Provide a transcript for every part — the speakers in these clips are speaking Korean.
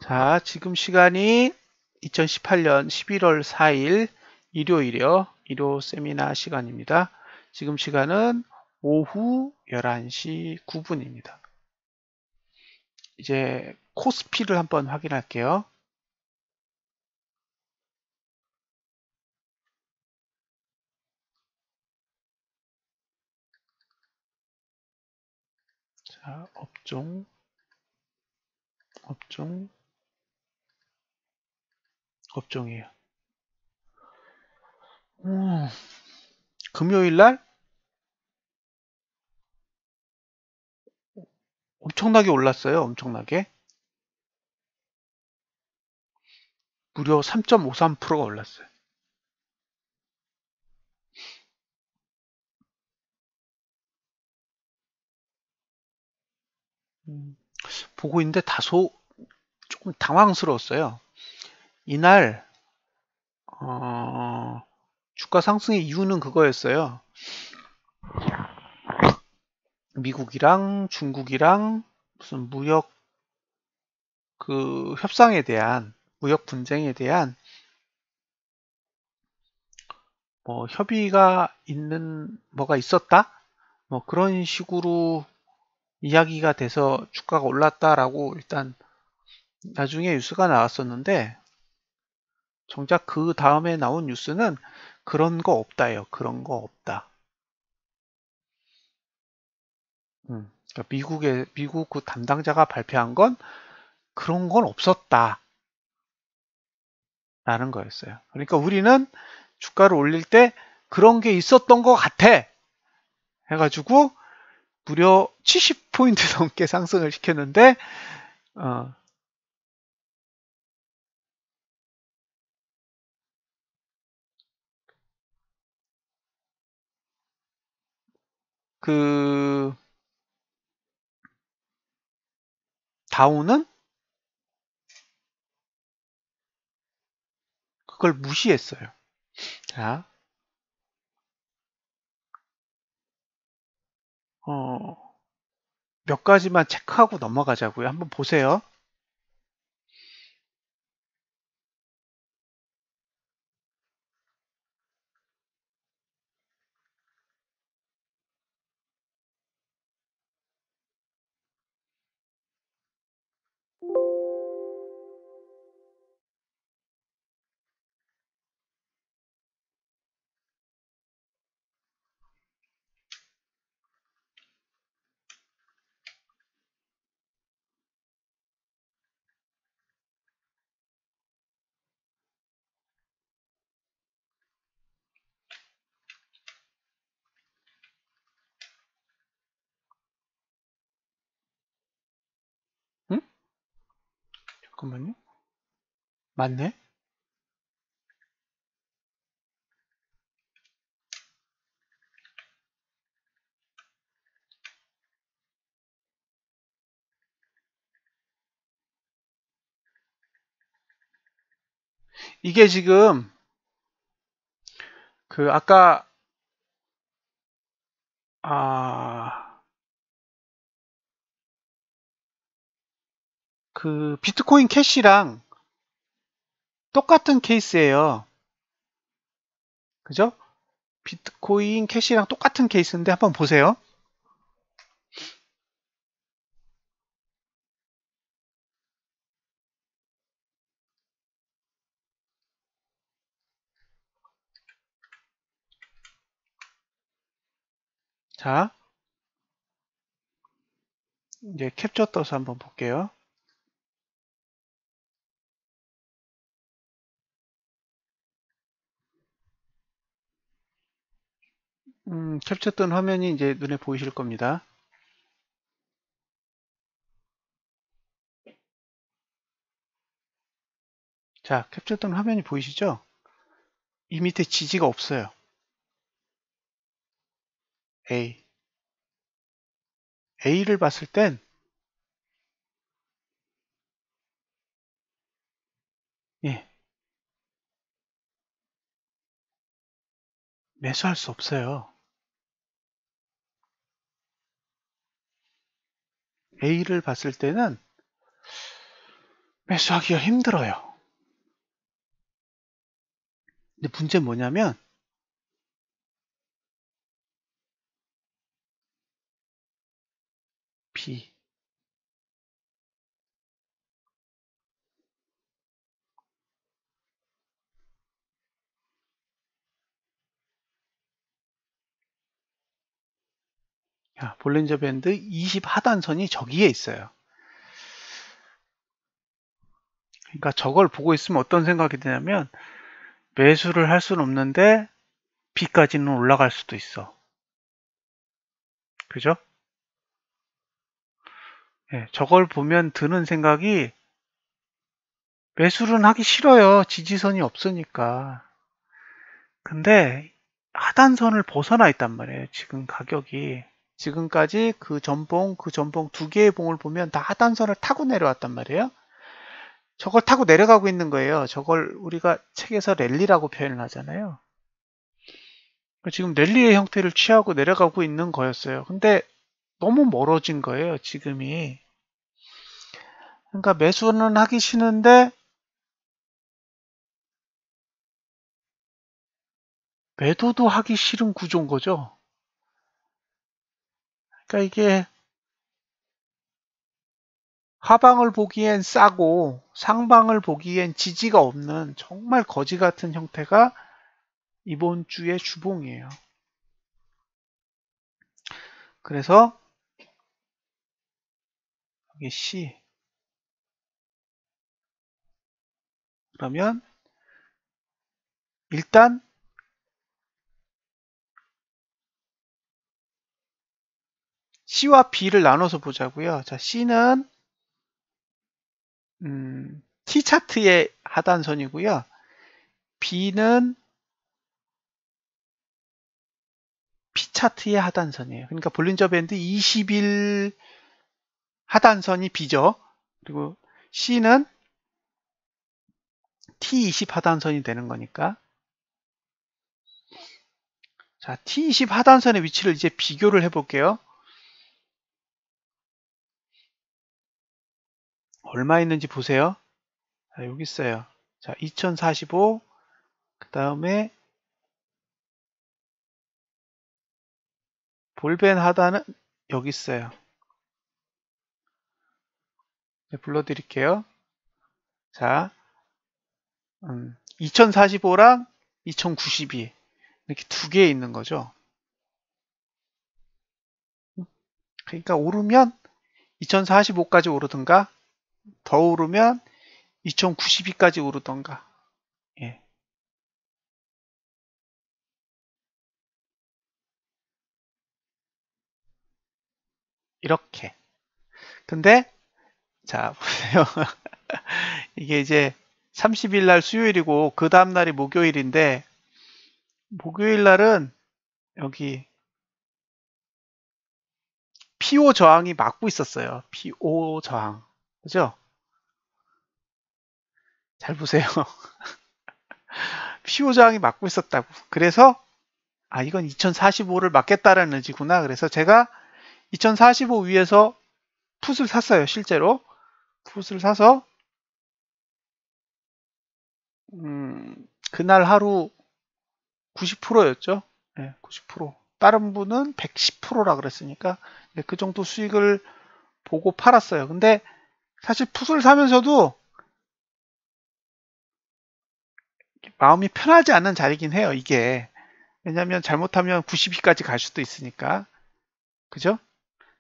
자, 지금 시간이 2018년 11월 4일 일요일이요. 일요 세미나 시간입니다. 지금 시간은 오후 11시 9분입니다. 이제 코스피를 한번 확인할게요. 자, 업종, 업종이에요. 금요일 날 엄청나게 올랐어요. 엄청나게. 무려 3.53%가 올랐어요. 보고 있는데 다소 조금 당황스러웠어요. 이날 주가 상승의 이유는 그거였어요. 미국이랑 중국이랑 무슨 무역 협상에 대한 무역 분쟁에 대한 뭐 협의가 있는 뭐가 있었다? 뭐 그런 식으로 이야기가 돼서 주가가 올랐다라고 일단 나중에 뉴스가 나왔었는데 정작 그 다음에 나온 뉴스는 그런 거 없다예요. 그런 거 없다. 그러니까 미국 그 담당자가 발표한 건 그런 건 없었다. 라는 거였어요. 그러니까 우리는 주가를 올릴 때 그런 게 있었던 것 같아. 해가지고 무려 70포인트 넘게 상승을 시켰는데, 어, 그, 다우는 그걸 무시했어요. 자, 어, 몇 가지만 체크하고 넘어가자고요. 한번 보세요. 응? 잠깐만요. 맞네? 이게 지금 아까 아, 비트코인 캐시랑 똑같은 케이스예요. 그죠? 비트코인 캐시랑 똑같은 케이스인데 한번 보세요. 자, 이제 캡처 떠서 한번 볼게요. 캡처 뜬 화면이 이제 눈에 보이실 겁니다. 자, 캡처 뜬 화면이 보이시죠? 이 밑에 지지가 없어요. A. A를 봤을 땐, 예, 매수할 수 없어요. A를 봤을 때는 매수하기가 힘들어요. 근데 문제는 뭐냐면 B 볼린저 밴드 20 하단선이 저기에 있어요. 그러니까 저걸 보고 있으면 어떤 생각이 드냐면 매수를 할 수는 없는데 B까지는 올라갈 수도 있어. 그죠? 예, 저걸 보면 드는 생각이 매수는 하기 싫어요. 지지선이 없으니까. 근데 하단선을 벗어나 있단 말이에요. 지금 가격이. 지금까지 그 전봉 두 개의 봉을 보면 다 하단선을 타고 내려왔단 말이에요. 저걸 타고 내려가고 있는 거예요. 저걸 우리가 책에서 랠리라고 표현을 하잖아요. 지금 랠리의 형태를 취하고 내려가고 있는 거였어요. 근데 너무 멀어진 거예요, 지금이. 그러니까 매수는 하기 싫은데 매도도 하기 싫은 구조인 거죠. 그러니까 이게 하방을 보기엔 싸고 상방을 보기엔 지지가 없는 정말 거지 같은 형태가 이번 주의 주봉이에요. 그래서 여기 C 그러면 일단 C와 B를 나눠서 보자고요. 자, C는 T 차트의 하단선이고요. B는 P 차트의 하단선이에요. 그러니까 볼린저 밴드 20일 하단선이 B죠. 그리고 C는 T20 하단선이 되는 거니까. 자, T20 하단선의 위치를 이제 비교를 해볼게요. 얼마 있는지 보세요. 자, 여기 있어요. 자, 2045, 그 다음에 볼벤 하단은 여기 있어요. 네, 불러드릴게요. 자, 2045랑 2092 이렇게 두 개 있는 거죠. 그러니까 오르면 2045까지 오르든가 더 오르면 2092까지 오르던가. 예, 이렇게. 근데 자 보세요. 이게 이제 30일 날 수요일이고 그 다음 날이 목요일인데 목요일 날은 여기 P5 저항이 막고 있었어요. P5 저항. 그죠? 잘 보세요. P5 저항이 막고 있었다고. 그래서 이건 2045를 막겠다라는 의지구나. 그래서 제가 2045 위에서 풋을 샀어요. 실제로. 풋을 사서 그날 하루 90%였죠. 네, 90%. 다른 분은 110%라 그랬으니까 그 정도 수익을 보고 팔았어요. 근데 사실 풋을 사면서도 마음이 편하지 않는 자리긴 해요. 이게. 왜냐하면 잘못하면 92까지 갈 수도 있으니까. 그죠?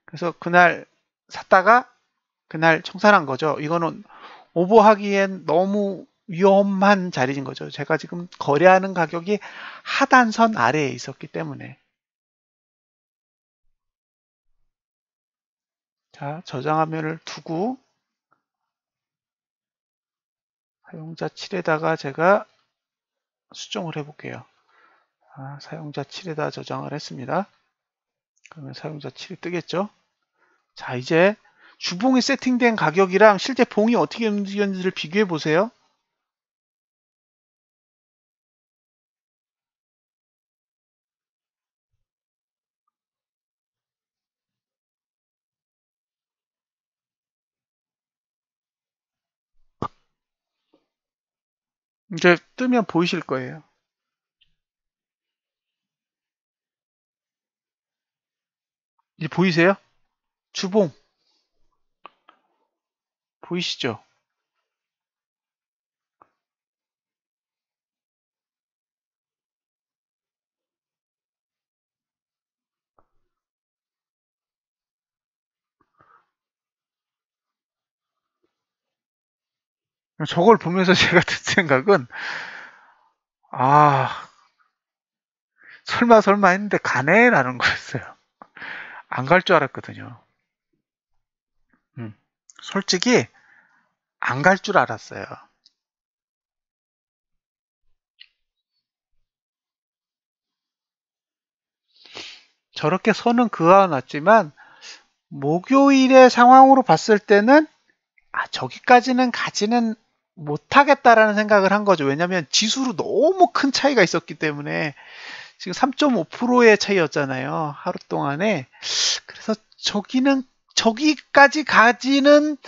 그래서 그날 샀다가 그날 청산한 거죠. 이거는 오버하기엔 너무 위험한 자리인 거죠. 제가 지금 거래하는 가격이 하단선 아래에 있었기 때문에. 자, 저장화면을 두고 사용자 7에다가 제가 수정을 해볼게요. 사용자 7에다 저장을 했습니다. 그러면 사용자 7이 뜨겠죠? 자, 이제 주봉이 세팅된 가격이랑 실제 봉이 어떻게 움직였는지를 비교해 보세요. 이제 뜨면 보이실 거예요. 이제 보이세요? 주봉 보이시죠? 저걸 보면서 제가 든 생각은 아 설마 했는데 가네라는 거였어요. 안 갈 줄 알았거든요. 솔직히 안 갈 줄 알았어요. 저렇게 선은 그어놨지만 목요일의 상황으로 봤을 때는 저기까지는 가지는 못하겠다라는 생각을 한 거죠. 왜냐하면 지수로 너무 큰 차이가 있었기 때문에 지금 3.5%의 차이였잖아요. 하루 동안에. 그래서 저기까지 가지는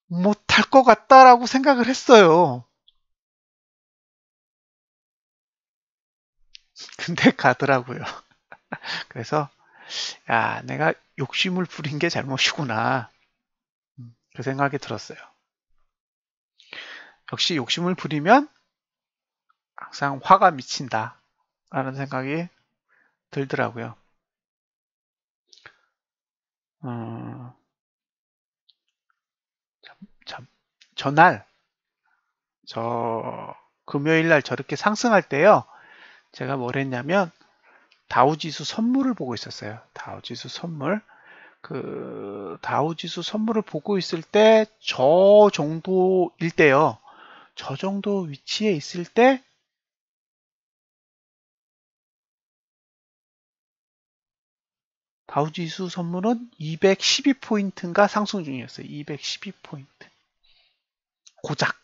못할 것 같다라고 생각을 했어요. 근데 가더라고요. 그래서 야, 내가 욕심을 부린 게 잘못이구나. 그 생각이 들었어요. 역시 욕심을 부리면 항상 화가 미친다. 라는 생각이 들더라고요. 어, 참, 전날, 금요일 날 저렇게 상승할 때요. 제가 뭘 했냐면, 다우지수 선물을 보고 있었어요. 다우지수 선물. 다우지수 선물을 보고 있을 때, 저 정도일 때요. 저 정도 위치에 있을 때, 다우지수 선물은 212포인트인가 상승 중이었어요. 212포인트. 고작.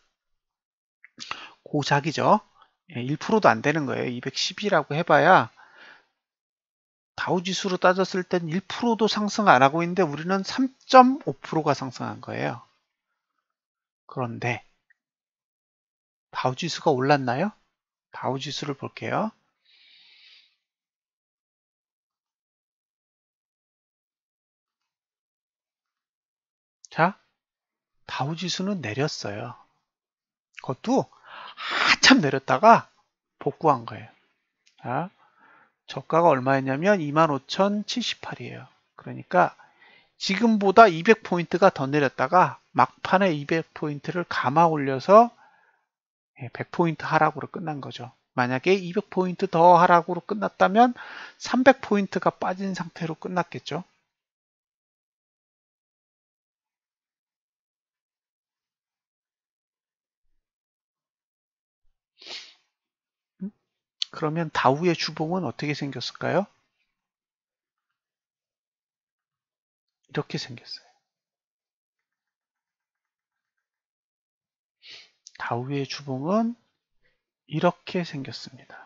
고작이죠. 1%도 안 되는 거예요. 210이라고 해봐야 다우지수로 따졌을 땐 1%도 상승 안 하고 있는데 우리는 3.5%가 상승한 거예요. 그런데 다우지수가 올랐나요? 다우지수를 볼게요. 자, 다우지수는 내렸어요. 그것도 한참 내렸다가 복구한 거예요. 자, 저가가 얼마였냐면 25,078이에요. 그러니까 지금보다 200포인트가 더 내렸다가 막판에 200포인트를 감아 올려서 100포인트 하락으로 끝난 거죠. 만약에 200포인트 더 하락으로 끝났다면 300포인트가 빠진 상태로 끝났겠죠. 그러면 다우의 주봉은 어떻게 생겼을까요? 이렇게 생겼어요. 다우의 주봉은 이렇게 생겼습니다.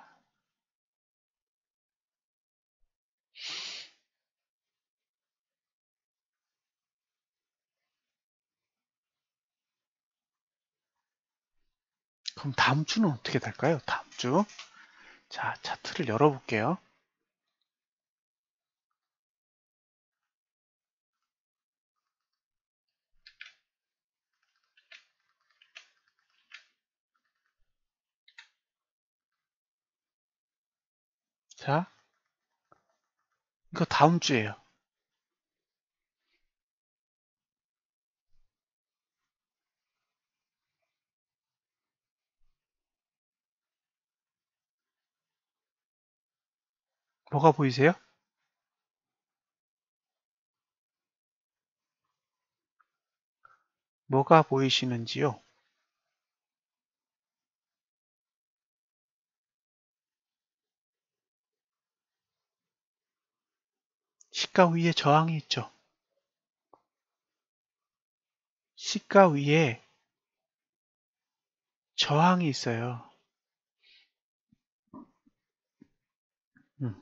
그럼 다음 주는 어떻게 될까요? 다음 주. 자, 차트를 열어볼게요. 자, 이거 다음 주예요. 뭐가 보이세요? 뭐가 보이시는지요? 시가 위에 저항이 있죠. 시가 위에 저항이 있어요. 음,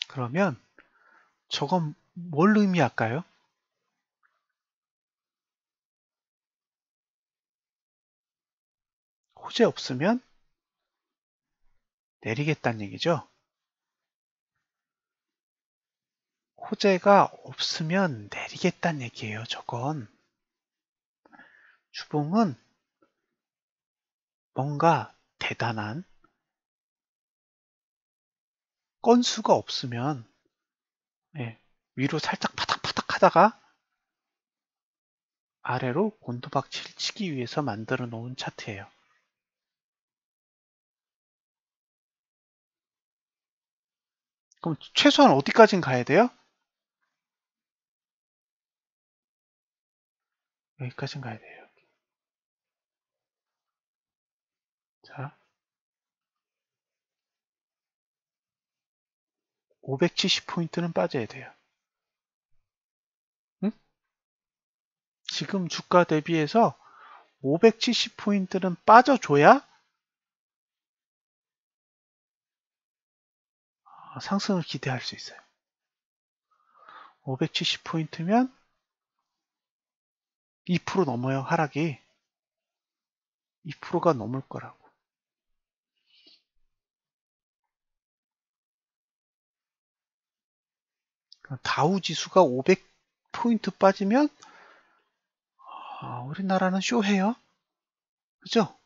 그러면 저건 뭘 의미할까요? 호재 없으면 내리겠다는 얘기죠. 호재가 없으면 내리겠다는 얘기예요, 저건. 주봉은 뭔가 대단한 건수가 없으면 위로 살짝 파닥파닥 하다가 아래로 곤두박질 치기 위해서 만들어 놓은 차트예요. 그럼 최소한 어디까지는 가야 돼요? 여기까지는 가야 돼요. 자, 570포인트는 빠져야 돼요. 응? 지금 주가 대비해서 570포인트는 빠져줘야 상승을 기대할 수 있어요. 570포인트면 2% 넘어요, 하락이. 2%가 넘을 거라고. 다우 지수가 500포인트 빠지면 우리나라는 쇼해요. 그죠?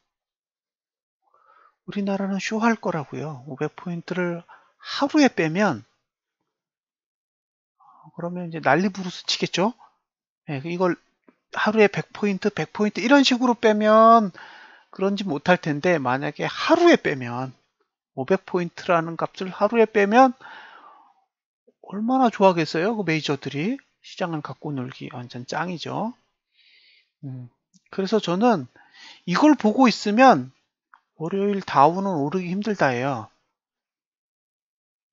우리나라는 쇼할 거라고요. 500포인트를 하루에 빼면 그러면 이제 난리 부르스 치겠죠? 이걸 하루에 100포인트, 100포인트 이런 식으로 빼면 그런지 못할 텐데 만약에 하루에 빼면 500포인트라는 값을 하루에 빼면 얼마나 좋아하겠어요? 그 메이저들이 시장을 갖고 놀기 완전 짱이죠. 그래서 저는 이걸 보고 있으면 월요일 다우는 오르기 힘들다예요.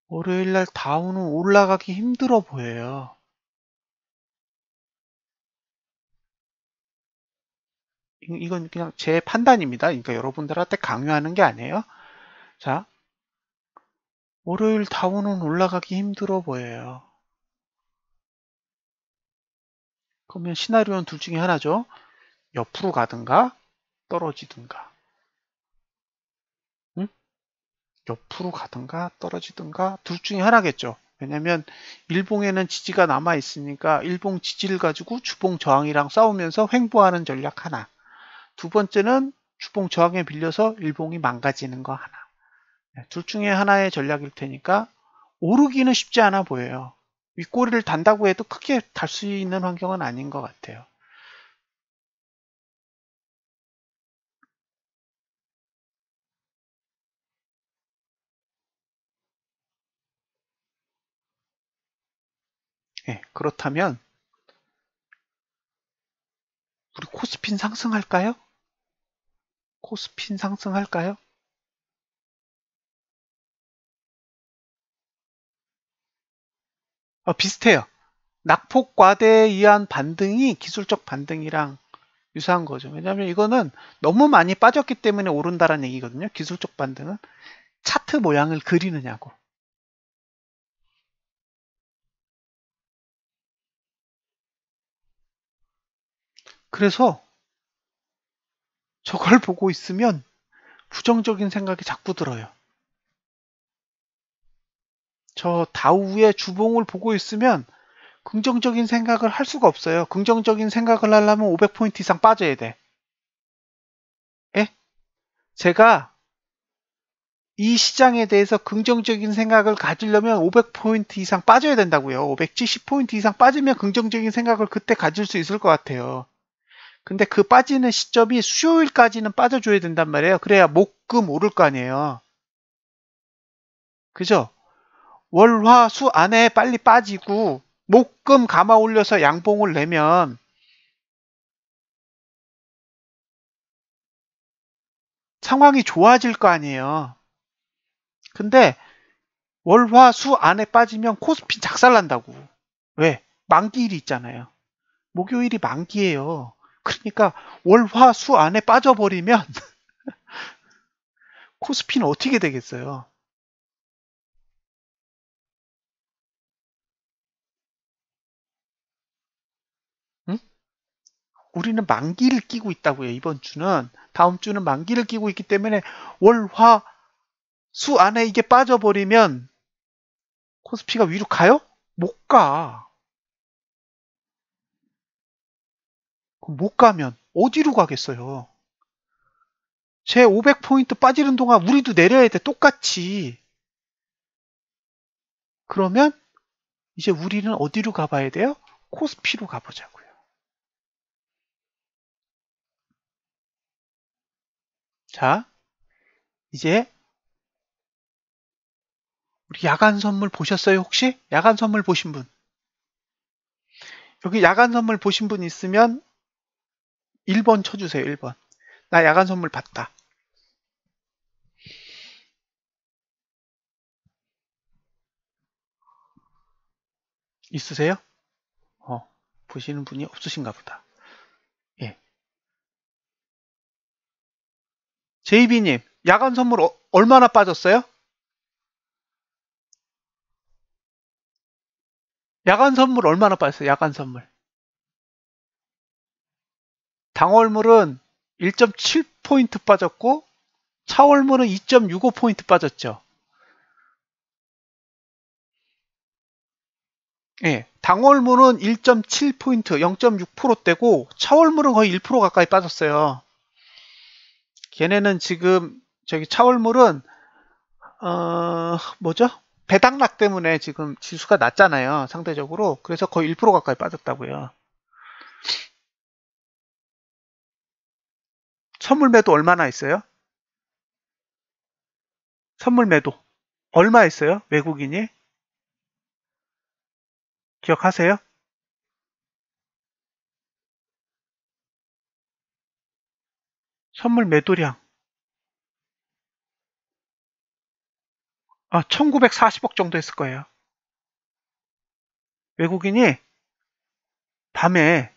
월요일날 다우는 올라가기 힘들어 보여요. 이건 그냥 제 판단입니다. 그러니까 여러분들한테 강요하는 게 아니에요. 자, 월요일 다우는 올라가기 힘들어 보여요. 그러면 시나리오는 둘 중에 하나죠. 옆으로 가든가 떨어지든가. 응? 옆으로 가든가 떨어지든가 둘 중에 하나겠죠. 왜냐면 일봉에는 지지가 남아 있으니까 일봉 지지를 가지고 주봉 저항이랑 싸우면서 횡보하는 전략 하나. 두 번째는 주봉 저항에 빌려서 일봉이 망가지는 거 하나. 둘 중에 하나의 전략일 테니까 오르기는 쉽지 않아 보여요. 윗꼬리를 단다고 해도 크게 달 수 있는 환경은 아닌 것 같아요. 그렇다면 우리 코스핀 상승할까요? 코스핀 상승할까요? 비슷해요. 낙폭 과대에 의한 반등이 기술적 반등이랑 유사한 거죠. 왜냐하면 이거는 너무 많이 빠졌기 때문에 오른다라는 얘기거든요. 기술적 반등은 차트 모양을 그리느냐고. 그래서 저걸 보고 있으면 부정적인 생각이 자꾸 들어요. 저 다우의 주봉을 보고 있으면 긍정적인 생각을 할 수가 없어요. 긍정적인 생각을 하려면 500포인트 이상 빠져야 돼. 예? 제가 이 시장에 대해서 긍정적인 생각을 가지려면 500포인트 이상 빠져야 된다고요. 570포인트 이상 빠지면 긍정적인 생각을 그때 가질 수 있을 것 같아요. 근데 그 빠지는 시점이 수요일까지는 빠져줘야 된단 말이에요. 그래야 목, 금 오를 거 아니에요. 그죠? 월, 화, 수 안에 빨리 빠지고 목, 금 감아 올려서 양봉을 내면 상황이 좋아질 거 아니에요. 근데 월, 화, 수 안에 빠지면 코스피 작살난다고. 왜? 만기일이 있잖아요. 목요일이 만기예요. 그러니까 월, 화, 수 안에 빠져버리면 코스피는 어떻게 되겠어요? 응? 우리는 만기를 끼고 있다고요. 이번 주는. 다음 주는 만기를 끼고 있기 때문에 월, 화, 수 안에 이게 빠져버리면 코스피가 위로 가요? 못 가. 그럼 못 가면 어디로 가겠어요? 제 500포인트 빠지는 동안 우리도 내려야 돼. 똑같이. 그러면 이제 우리는 어디로 가봐야 돼요? 코스피로 가보자고요. 자, 이제 우리 야간 선물 보셨어요, 혹시? 야간 선물 보신 분. 여기 야간 선물 보신 분 있으면 1번 쳐주세요, 1번. 나 야간 선물 봤다. 있으세요? 보시는 분이 없으신가 보다. 예. 제이비님, 야간 선물 얼마나 빠졌어요? 야간 선물 얼마나 빠졌어요? 야간 선물. 당월물은 1.7포인트 빠졌고, 차월물은 2.65포인트 빠졌죠. 예. 당월물은 1.7포인트, 0.6%대고, 차월물은 거의 1% 가까이 빠졌어요. 걔네는 지금, 저기 차월물은, 뭐죠? 배당락 때문에 지금 지수가 낮잖아요. 상대적으로. 그래서 거의 1% 가까이 빠졌다고요. 선물 매도 얼마나 있어요? 선물 매도. 얼마 있어요? 외국인이? 기억하세요? 선물 매도량. 1940억 정도 했을 거예요. 외국인이 밤에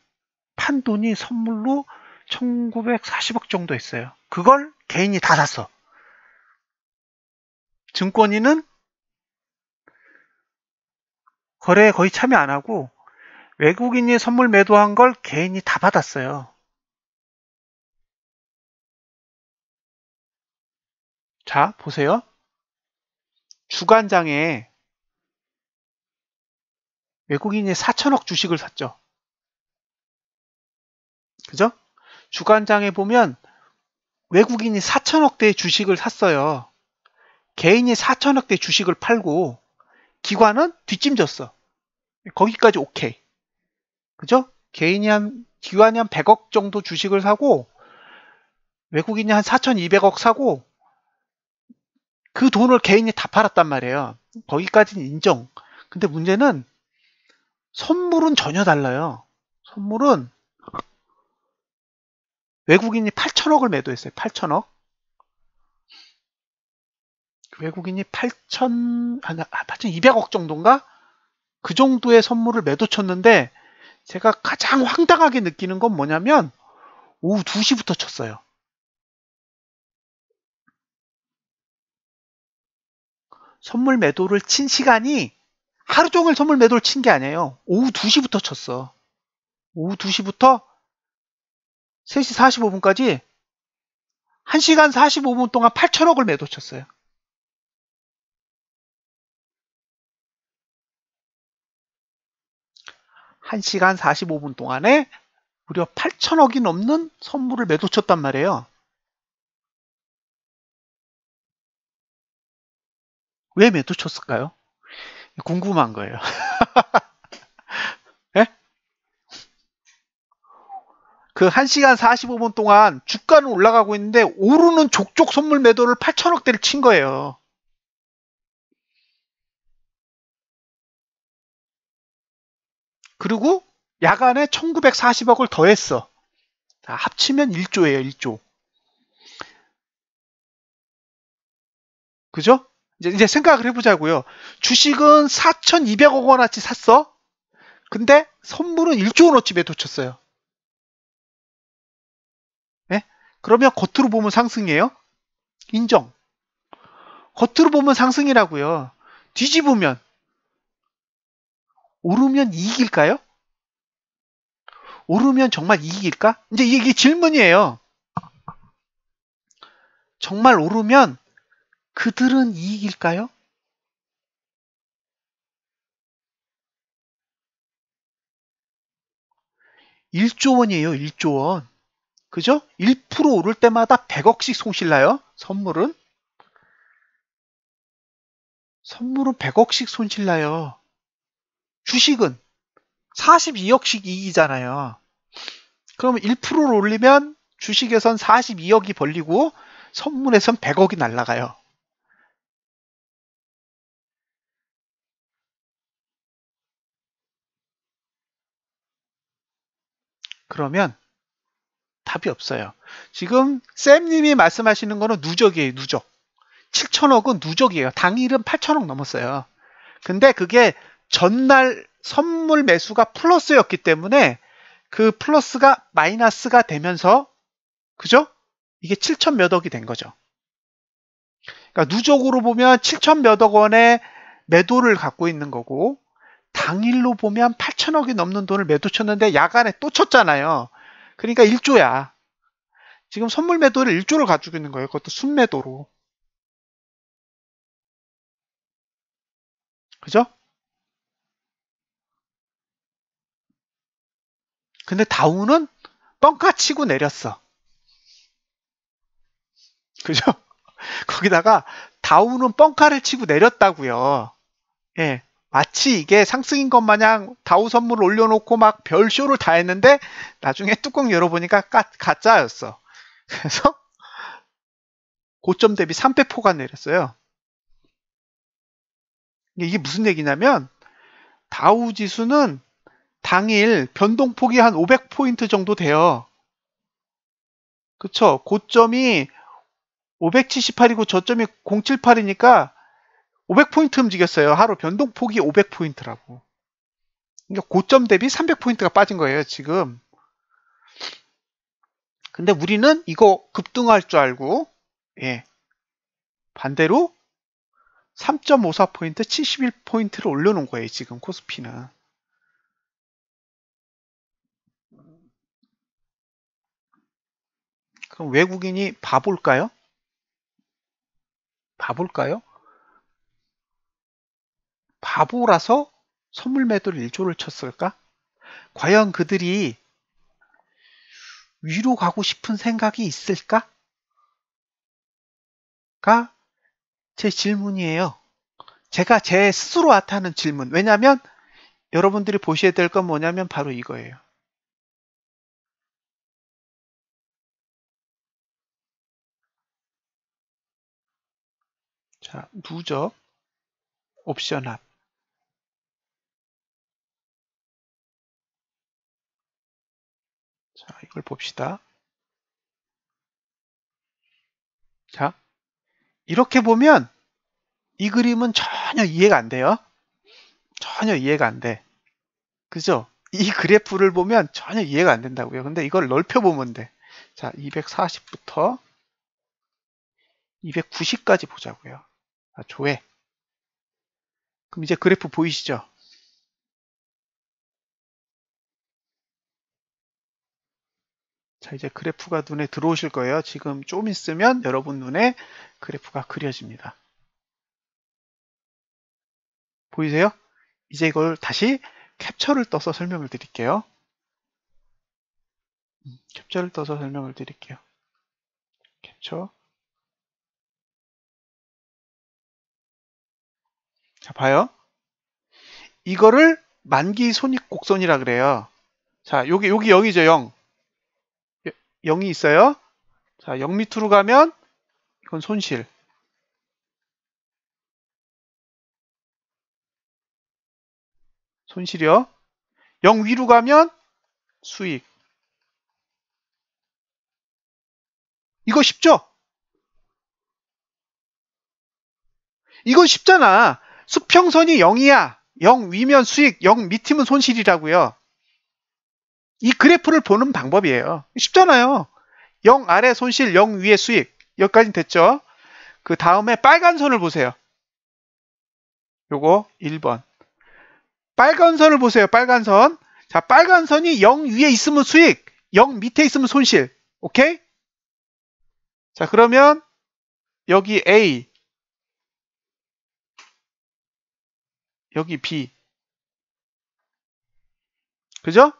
판 돈이 선물로 1940억 정도 했어요. 그걸 개인이 다 샀어. 증권인은 거래에 거의 참여 안 하고 외국인이 선물 매도한 걸 개인이 다 받았어요. 자, 보세요. 주간장에 외국인이 4천억 주식을 샀죠. 그죠? 주간장에 보면 외국인이 4천억대의 주식을 샀어요. 개인이 4천억대 주식을 팔고 기관은 뒷짐졌어. 거기까지 오케이. 그죠? 기관이 한 100억 정도 주식을 사고 외국인이 한 4,200억 사고 그 돈을 개인이 다 팔았단 말이에요. 거기까지는 인정. 근데 문제는 선물은 전혀 달라요. 선물은 외국인이 8천억을 매도했어요. 8천억. 외국인이 8,200억 정도인가? 그 정도의 선물을 매도 쳤는데 제가 가장 황당하게 느끼는 건 뭐냐면 오후 2시부터 쳤어요. 선물 매도를 친 시간이 하루 종일 선물 매도를 친 게 아니에요. 오후 2시부터 쳤어. 오후 2시부터 3시 45분까지 1시간 45분 동안 8천억을 매도 쳤어요. 1시간 45분 동안에 무려 8천억이 넘는 선물을 매도 쳤단 말이에요. 왜 매도 쳤을까요? 궁금한 거예요. 네? 그 1시간 45분 동안 주가는 올라가고 있는데 오르는 족족 선물 매도를 8천억대를 친 거예요. 그리고 야간에 1940억을 더했어. 합치면 1조예요, 1조. 그죠? 이제 생각을 해보자고요. 주식은 4,200억 원어치 샀어. 근데 선물은 1조 원어치 매도 쳤어요. 네? 그러면 겉으로 보면 상승이에요? 인정. 겉으로 보면 상승이라고요. 뒤집으면 오르면 이익일까요? 오르면 정말 이익일까? 이제 이게 질문이에요. 정말 오르면 그들은 이익일까요? 1조 원이에요, 1조 원. 그죠? 1% 오를 때마다 100억씩 손실나요? 선물은 100억씩 손실나요. 주식은 42억씩 이익이잖아요. 그러면 1%를 올리면 주식에선 42억이 벌리고 선물에선 100억이 날라가요. 그러면 답이 없어요. 지금 쌤님이 말씀하시는 거는 누적이에요, 누적. 7천억은 누적이에요. 당일은 8천억 넘었어요. 근데 그게 전날 선물 매수가 플러스였기 때문에 그 플러스가 마이너스가 되면서, 그죠? 이게 7천 몇 억이 된 거죠. 그러니까 누적으로 보면 7천 몇 억 원의 매도를 갖고 있는 거고, 당일로 보면 8천억이 넘는 돈을 매도 쳤는데 야간에 또 쳤잖아요. 그러니까 1조야. 지금 선물 매도를 1조를 가지고 있는 거예요. 그것도 순매도로. 그죠? 근데 다우는 뻥카 치고 내렸어. 그죠? 거기다가 다우는 뻥카를 치고 내렸다고요. 예. 마치 이게 상승인 것 마냥 다우 선물을 올려놓고 막 별쇼를 다 했는데 나중에 뚜껑 열어보니까 가짜였어. 그래서 고점 대비 3배포가 내렸어요. 이게 무슨 얘기냐면 다우 지수는 당일 변동폭이 한 500포인트 정도 돼요. 그쵸? 고점이 578이고 저점이 078이니까 500포인트 움직였어요. 하루 변동폭이 500포인트라고. 그러니까 고점 대비 300포인트가 빠진 거예요, 지금. 근데 우리는 이거 급등할 줄 알고, 예. 반대로 3.54포인트, 71포인트를 올려놓은 거예요, 지금 코스피는. 그럼 외국인이 바볼까요? 바볼까요? 바보라서 선물 매도를 1조를 쳤을까? 과연 그들이 위로 가고 싶은 생각이 있을까? 가 제 질문이에요. 제가 제 스스로한테 하는 질문. 왜냐하면 여러분들이 보셔야 될 건 뭐냐면 바로 이거예요. 자, 누적, 옵션 합. 자, 이걸 봅시다. 자, 이렇게 보면 이 그림은 전혀 이해가 안 돼요. 전혀 이해가 안 돼. 그죠? 이 그래프를 보면 전혀 이해가 안 된다고요. 근데 이걸 넓혀보면 돼. 자, 240부터 290까지 보자고요. 자, 조회. 그럼 이제 그래프 보이시죠? 자, 이제 그래프가 눈에 들어오실 거예요. 지금 좀 있으면 여러분 눈에 그래프가 그려집니다. 보이세요? 이제 이걸 다시 캡처를 떠서 설명을 드릴게요. 캡처를 떠서 설명을 드릴게요. 캡처. 자, 봐요. 이거를 만기 손익곡선이라 그래요. 자, 여기 0이죠, 0. 0이 있어요. 자, 0 밑으로 가면 이건 손실. 손실이요. 0 위로 가면 수익. 이거 쉽죠? 이건 쉽잖아. 수평선이 0이야. 0 위면 수익, 0 밑이면 손실이라고요. 이 그래프를 보는 방법이에요. 쉽잖아요. 0 아래 손실, 0 위에 수익. 여기까지 됐죠? 그 다음에 빨간 선을 보세요. 요거 1번. 빨간 선을 보세요. 빨간 선. 자, 빨간 선이 0 위에 있으면 수익, 0 밑에 있으면 손실. 오케이? 자, 그러면 여기 A, 여기 B. 그죠?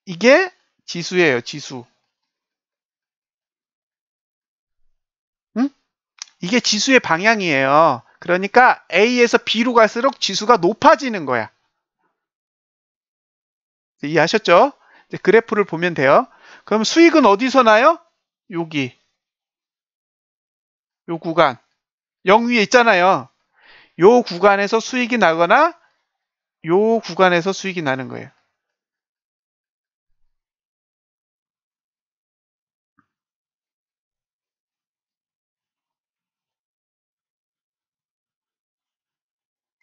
이게 지수예요, 지수. 응? 이게 지수의 방향이에요. 그러니까 A에서 B로 갈수록 지수가 높아지는 거야. 이해하셨죠? 이제 그래프를 보면 돼요. 그럼 수익은 어디서 나요? 여기. 요 구간. 0 위에 있잖아요. 요 구간에서 수익이 나거나 요 구간에서 수익이 나는 거예요.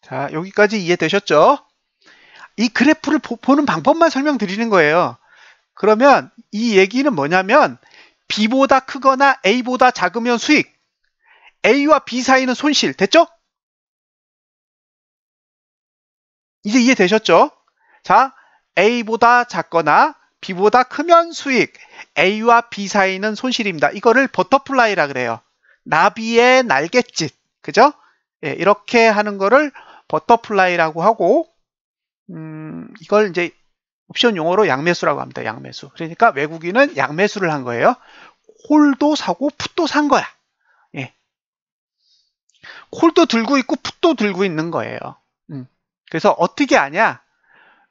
자, 여기까지 이해되셨죠? 이 그래프를 보는 방법만 설명드리는 거예요. 그러면 이 얘기는 뭐냐면 B보다 크거나 A보다 작으면 수익, A와 B 사이는 손실. 됐죠? 이제 이해되셨죠? 자, A보다 작거나 B보다 크면 수익, A와 B 사이는 손실입니다. 이거를 버터플라이라 그래요. 나비의 날갯짓. 그죠? 예, 이렇게 하는 거를 버터플라이라고 하고, 이걸 이제 옵션 용어로 양매수라고 합니다. 양매수. 그러니까 외국인은 양매수를 한 거예요. 콜도 사고 풋도 산 거야. 예. 콜도 들고 있고 풋도 들고 있는 거예요. 그래서 어떻게 아냐?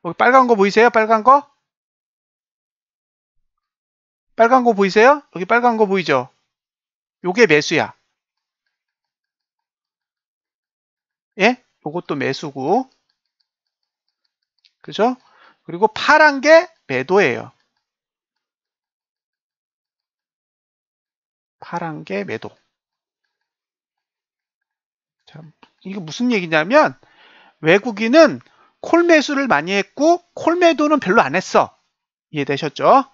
여기 빨간 거 보이세요? 빨간 거? 빨간 거 보이세요? 여기 빨간 거 보이죠? 요게 매수야. 예? 요것도 매수고. 그죠? 그리고 파란 게 매도예요. 파란 게 매도. 자, 이게 무슨 얘기냐면 외국인은 콜 매수를 많이 했고 콜 매도는 별로 안 했어. 이해되셨죠?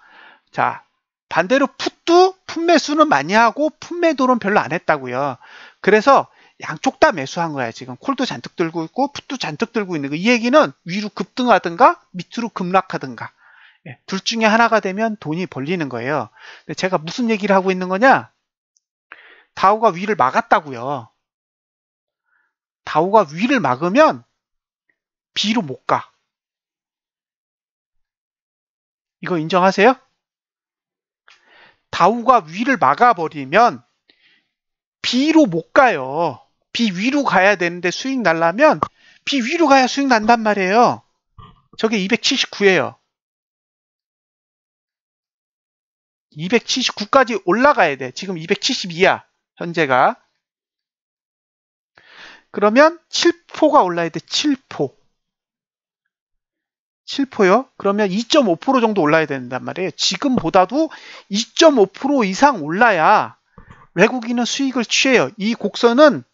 자, 반대로 풋도 풋 매수는 많이 하고 풋 매도는 별로 안 했다고요. 그래서 양쪽 다 매수한 거야. 지금 콜도 잔뜩 들고 있고 풋도 잔뜩 들고 있는 거. 이 얘기는 위로 급등하든가 밑으로 급락하든가, 예, 둘 중에 하나가 되면 돈이 벌리는 거예요. 근데 제가 무슨 얘기를 하고 있는 거냐? 다우가 위를 막았다고요. 다우가 위를 막으면 B로 못 가. 이거 인정하세요? 다우가 위를 막아버리면 B로 못 가요. B 위로 가야 되는데 수익 날라면 B 위로 가야 수익 난단 말이에요. 저게 279예요. 279까지 올라가야 돼. 지금 272야. 현재가. 그러면 7포가 올라야 돼. 7포. 7포요? 그러면 2.5% 정도 올라야 된단 말이에요. 지금보다도 2.5% 이상 올라야 외국인은 수익을 취해요. 이 곡선은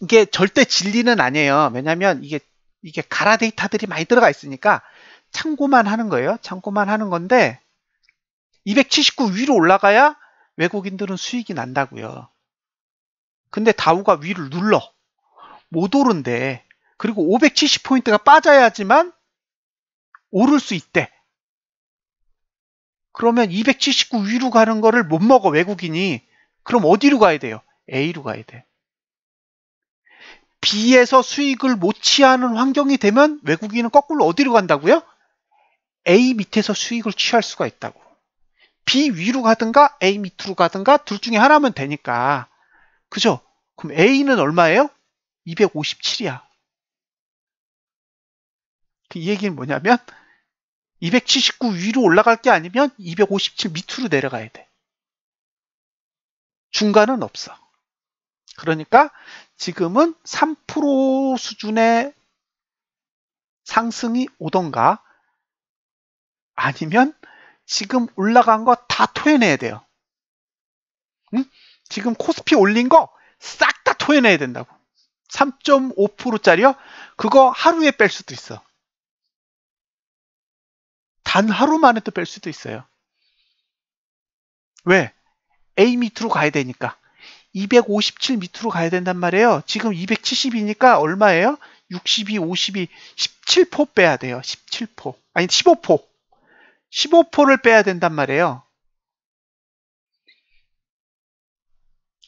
이게 절대 진리는 아니에요. 왜냐하면 이게 가라 데이터들이 많이 들어가 있으니까 참고만 하는 거예요. 참고만 하는 건데 279 위로 올라가야 외국인들은 수익이 난다고요. 근데 다우가 위를 눌러. 못 오른대. 그리고 570포인트가 빠져야지만 오를 수 있대. 그러면 279 위로 가는 거를 못 먹어, 외국인이. 그럼 어디로 가야 돼요? A로 가야 돼. B에서 수익을 못 취하는 환경이 되면 외국인은 거꾸로 어디로 간다고요? A 밑에서 수익을 취할 수가 있다고. B 위로 가든가 A 밑으로 가든가 둘 중에 하나면 되니까. 그죠? 그럼 A는 얼마예요? 257이야. 이 얘기는 뭐냐면 279 위로 올라갈 게 아니면 257 밑으로 내려가야 돼. 중간은 없어. 그러니까 지금은 3% 수준의 상승이 오던가 아니면 지금 올라간 거 다 토해내야 돼요. 응? 지금 코스피 올린 거 싹 다 토해내야 된다고. 3.5%짜리요? 그거 하루에 뺄 수도 있어. 단 하루 만에 또 뺄 수도 있어요. 왜? A 밑으로 가야 되니까. 257 밑으로 가야 된단 말이에요. 지금 270이니까 얼마예요? 62, 52, 17포 빼야 돼요. 17포. 아니, 15포. 15포를 빼야 된단 말이에요.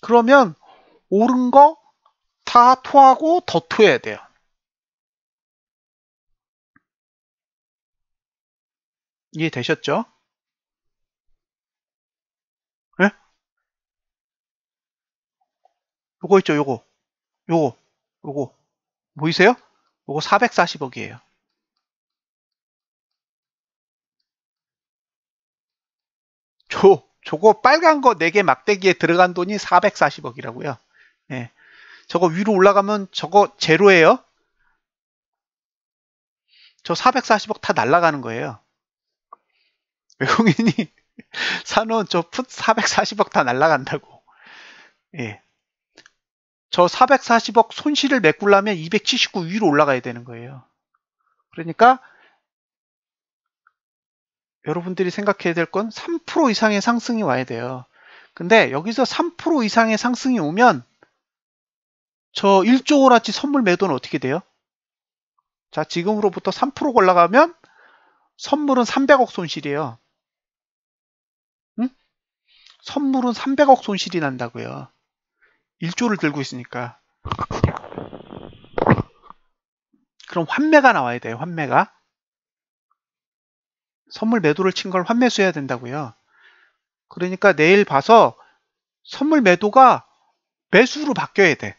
그러면 옳은 거 다 토하고 더 토해야 돼요. 이해되셨죠? 네? 요거 있죠, 요거. 요거. 보이세요? 요거 440억이에요. 저거 빨간 거 4개 막대기에 들어간 돈이 440억이라고요. 예. 저거 위로 올라가면 저거 제로예요. 저 440억 다 날아가는 거예요. 외국인이 사놓은 저 풋 440억 다 날아간다고. 예. 저 440억 손실을 메꾸려면 279 위로 올라가야 되는 거예요. 그러니까 여러분들이 생각해야 될 건 3% 이상의 상승이 와야 돼요. 근데 여기서 3% 이상의 상승이 오면 저 1조 원어치 선물 매도는 어떻게 돼요? 자, 지금으로부터 3% 올라가면 선물은 300억 손실이에요. 응? 선물은 300억 손실이 난다고요. 1조를 들고 있으니까. 그럼 환매가 나와야 돼요. 환매가. 선물 매도를 친 걸 환매수해야 된다고요. 그러니까 내일 봐서 선물 매도가 매수로 바뀌어야 돼.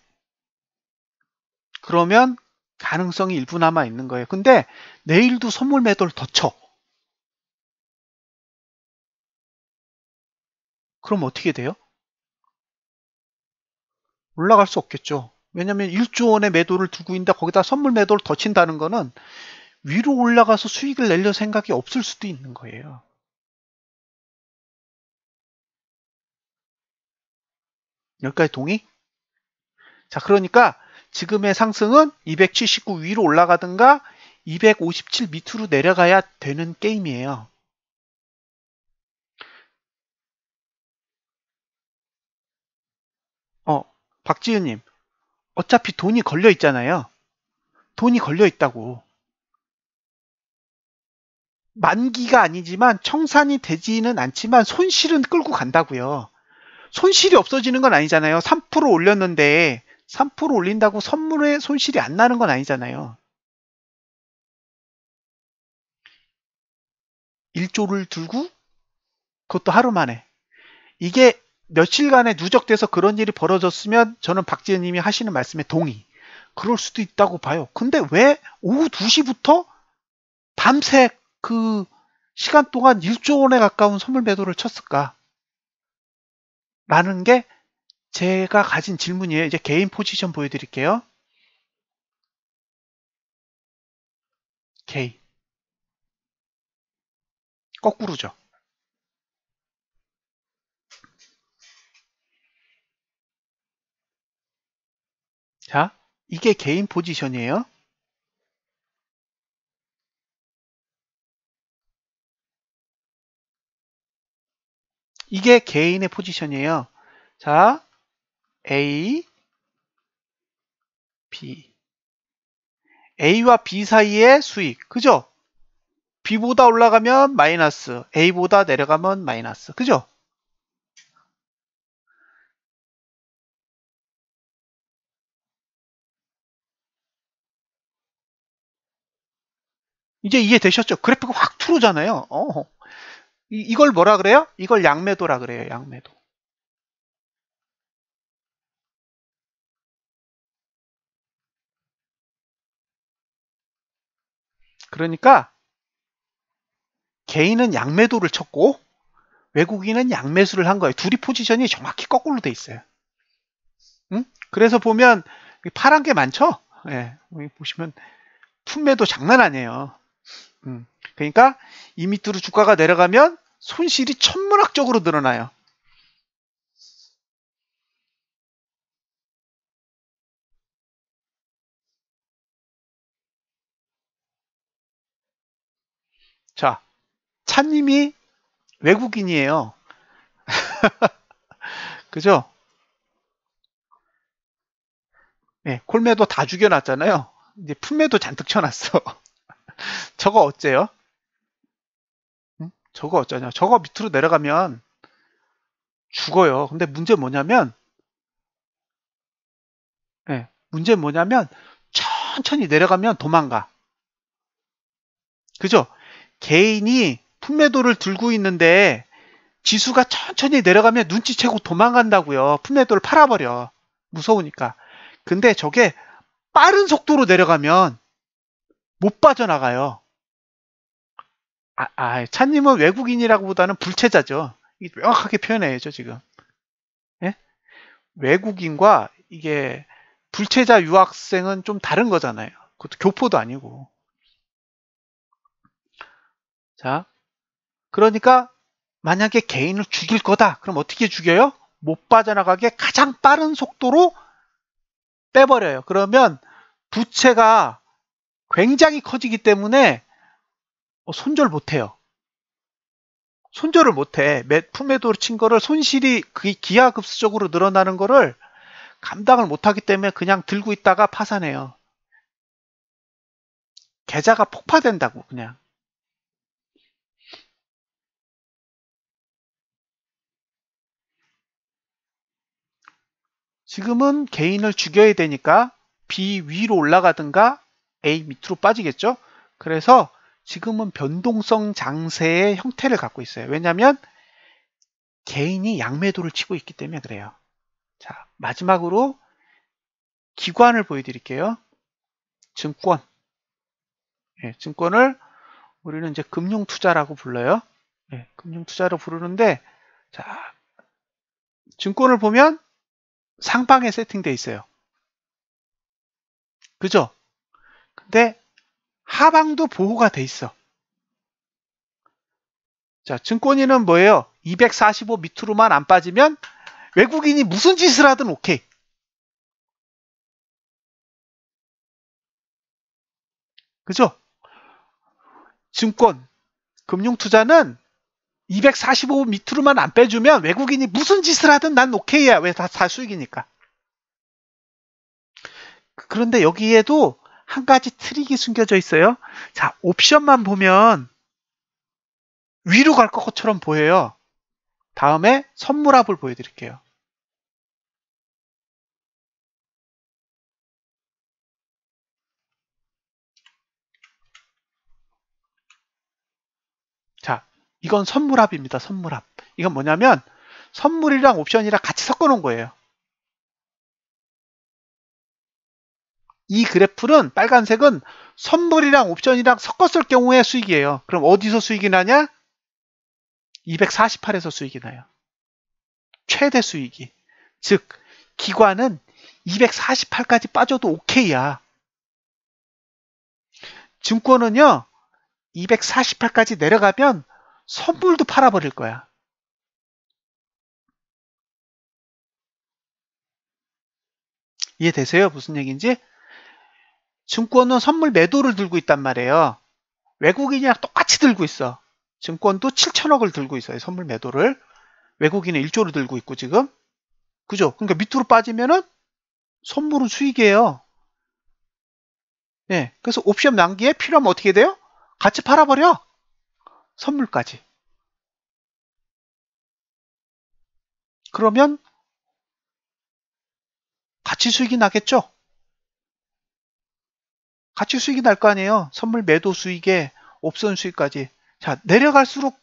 그러면 가능성이 일부 남아 있는 거예요. 근데 내일도 선물 매도를 더 쳐. 그럼 어떻게 돼요? 올라갈 수 없겠죠. 왜냐면 1조 원의 매도를 두고 있는데 거기다 선물 매도를 더 친다는 거는 위로 올라가서 수익을 내려 생각이 없을 수도 있는 거예요. 여기까지 동의? 자, 그러니까 지금의 상승은 279 위로 올라가든가 257 밑으로 내려가야 되는 게임이에요. 박지은님, 어차피 돈이 걸려 있잖아요. 돈이 걸려 있다고. 만기가 아니지만 청산이 되지는 않지만 손실은 끌고 간다고요. 손실이 없어지는 건 아니잖아요. 3% 올렸는데 3% 올린다고 선물에 손실이 안 나는 건 아니잖아요. 1조를 들고 그것도 하루 만에. 이게 며칠간에 누적돼서 그런 일이 벌어졌으면 저는 박지은 님이 하시는 말씀에 동의. 그럴 수도 있다고 봐요. 근데 왜 오후 2시부터 밤새 그 시간 동안 1조 원에 가까운 선물 매도를 쳤을까? 라는 게 제가 가진 질문이에요. 이제 개인 포지션 보여드릴게요. K. 거꾸로죠. 자, 이게 개인 포지션이에요. 이게 개인의 포지션이에요. 자, A, B. A와 B 사이의 수익. 그죠? B보다 올라가면 마이너스, A보다 내려가면 마이너스. 그죠? 이제 이해되셨죠? 그래프가 확 틀어잖아요. 이걸 뭐라 그래요? 이걸 양매도라 그래요. 양매도. 그러니까 개인은 양매도를 쳤고 외국인은 양매수를 한 거예요. 둘이 포지션이 정확히 거꾸로 돼 있어요. 응? 그래서 보면 파란 게 많죠? 예, 여기 보시면 품매도 장난 아니에요. 그러니까 이 밑으로 주가가 내려가면 손실이 천문학적으로 늘어나요. 자, 차님이 외국인이에요. 그죠? 네, 콜매도 다 죽여놨잖아요. 이제 품매도 잔뜩 쳐놨어. 저거 어째요? 응? 저거 어쩌냐? 저거 밑으로 내려가면 죽어요. 근데 문제 뭐냐면, 예, 문제 뭐냐면 천천히 내려가면 도망가. 그죠? 개인이 품매도를 들고 있는데 지수가 천천히 내려가면 눈치채고 도망간다고요. 품매도를 팔아버려. 무서우니까. 근데 저게 빠른 속도로 내려가면 못 빠져나가요. 차님은 외국인이라고 보다는 불체자죠. 이게 명확하게 표현해야죠, 지금. 예? 외국인과 이게 불체자 유학생은 좀 다른 거잖아요. 그것도 교포도 아니고. 자, 그러니까 만약에 개인을 죽일 거다. 그럼 어떻게 죽여요? 못 빠져나가게 가장 빠른 속도로 빼버려요. 그러면 부채가 굉장히 커지기 때문에 손절 못해요. 손절을 못해. 품매도로 친 거를 손실이 기하급수적으로 늘어나는 거를 감당을 못하기 때문에 그냥 들고 있다가 파산해요. 계좌가 폭파된다고 그냥. 지금은 개인을 죽여야 되니까 B 위로 올라가든가 A 밑으로 빠지겠죠. 그래서 지금은 변동성 장세의 형태를 갖고 있어요. 왜냐하면 개인이 양매도를 치고 있기 때문에 그래요. 자, 마지막으로 기관을 보여드릴게요. 증권. 예, 증권을 우리는 이제 금융투자라고 불러요. 예, 금융투자로 부르는데, 자, 증권을 보면 상방에 세팅되어 있어요. 그죠? 근데 하방도 보호가 돼 있어. 자, 증권인은 뭐예요? 245 밑으로만 안 빠지면 외국인이 무슨 짓을 하든 오케이. 그죠? 증권, 금융투자는 245 밑으로만 안 빼주면 외국인이 무슨 짓을 하든 난 오케이야. 왜 다 수익이니까. 그런데 여기에도 한 가지 트릭이 숨겨져 있어요. 자, 옵션만 보면 위로 갈 것처럼 보여요. 다음에 선물합을 보여드릴게요. 자, 이건 선물합입니다. 선물합. 이건 뭐냐면 선물이랑 옵션이랑 같이 섞어 놓은 거예요. 이 그래프는 빨간색은 선물이랑 옵션이랑 섞었을 경우에 수익이에요. 그럼 어디서 수익이 나냐? 248에서 수익이 나요. 최대 수익이. 즉 기관은 248까지 빠져도 오케이야. 증권은요 248까지 내려가면 선물도 팔아버릴 거야. 이해되세요? 무슨 얘기인지? 증권은 선물 매도를 들고 있단 말이에요. 외국인이랑 똑같이 들고 있어. 증권도 7천억을 들고 있어요. 선물 매도를. 외국인은 1조를 들고 있고 지금. 그죠? 그러니까 밑으로 빠지면은 선물은 수익이에요. 네, 그래서 옵션 만기에 필요하면 어떻게 돼요? 같이 팔아버려. 선물까지. 그러면 같이 수익이 나겠죠? 같이 수익이 날 거 아니에요. 선물 매도 수익에 옵션 수익까지. 자, 내려갈수록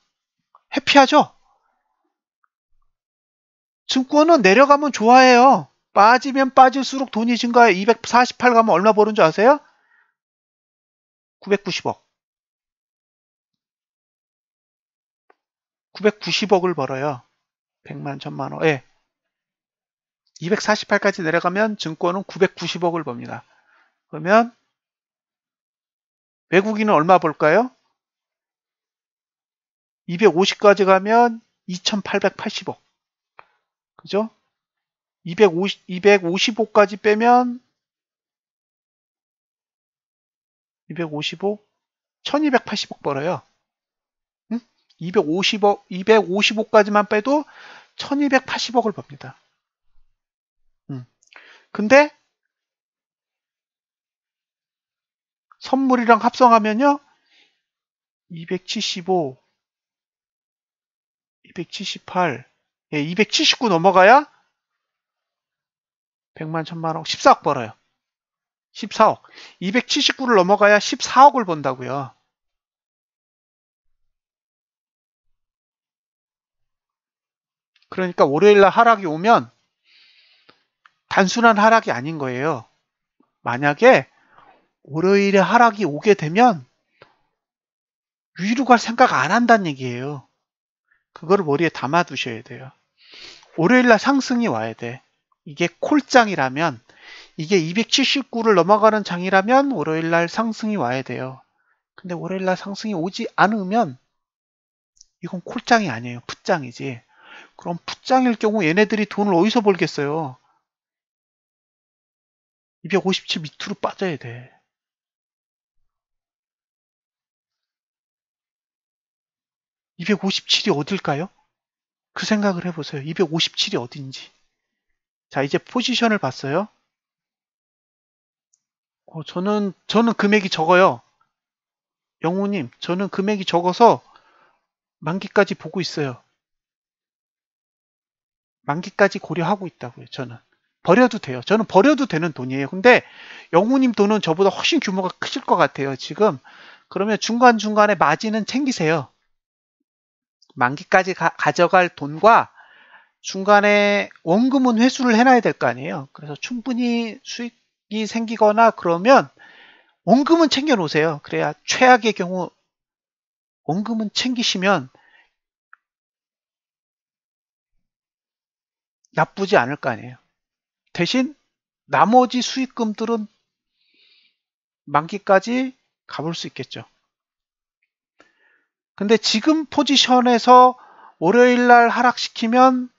해피하죠? 증권은 내려가면 좋아해요. 빠지면 빠질수록 돈이 증가해. 248 가면 얼마 버는 줄 아세요? 990억. 990억을 벌어요. 100만, 1000만 원. 예. 248까지 내려가면 증권은 990억을 법니다. 그러면 외국인은 얼마 벌까요? 250까지 가면 2880억. 그죠? 255까지 빼면 255, 1280억 벌어요. 응? 255까지만 빼도 1280억을 법니다. 근데 선물이랑 합성하면요. 275, 278, 예, 279 넘어가야 100만, 1000만억, 14억 벌어요. 14억. 279를 넘어가야 14억을 번다고요. 그러니까 월요일날 하락이 오면 단순한 하락이 아닌 거예요. 만약에 월요일에 하락이 오게 되면 위로 갈 생각 안 한다는 얘기예요. 그거를 머리에 담아 두셔야 돼요. 월요일날 상승이 와야 돼. 이게 콜장이라면, 이게 279를 넘어가는 장이라면 월요일날 상승이 와야 돼요. 근데 월요일날 상승이 오지 않으면 이건 콜장이 아니에요. 풋장이지. 그럼 풋장일 경우 얘네들이 돈을 어디서 벌겠어요? 257 밑으로 빠져야 돼. 257이 어딜까요? 그 생각을 해보세요. 257이 어딘지. 자, 이제 포지션을 봤어요. 저는 금액이 적어요. 영호님, 저는 금액이 적어서 만기까지 보고 있어요. 만기까지 고려하고 있다고요, 저는. 버려도 돼요. 저는 버려도 되는 돈이에요. 근데 영호님 돈은 저보다 훨씬 규모가 크실 것 같아요, 지금. 그러면 중간중간에 마진은 챙기세요. 만기까지 가져갈 돈과 중간에 원금은 회수를 해놔야 될 거 아니에요. 그래서 충분히 수익이 생기거나 그러면 원금은 챙겨 놓으세요. 그래야 최악의 경우 원금은 챙기시면 나쁘지 않을 거 아니에요. 대신 나머지 수익금들은 만기까지 가볼 수 있겠죠. 근데 지금 포지션에서 월요일 날 하락시키면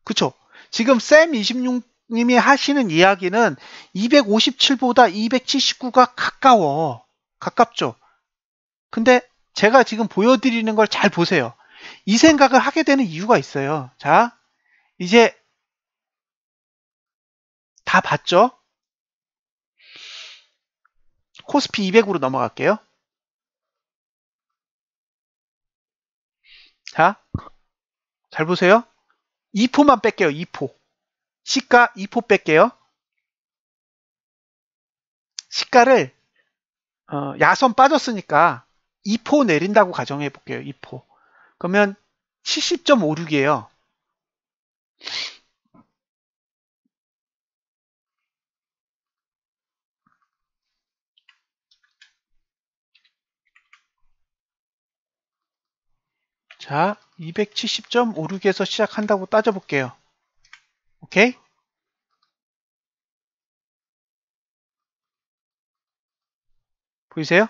그쵸? 지금 쌤26님이 하시는 이야기는 257보다 279가 가까워. 가깝죠? 근데 제가 지금 보여드리는 걸 잘 보세요. 이 생각을 하게 되는 이유가 있어요. 자, 이제 다 봤죠? 코스피 200으로 넘어갈게요. 자, 잘 보세요. 2포만 뺄게요. 2포. 시가 2포 뺄게요. 시가를 야선 빠졌으니까 2포 내린다고 가정해 볼게요. 2포. 그러면 70.56이에요. 자, 270.56에서 시작한다고 따져볼게요. 오케이? 보이세요?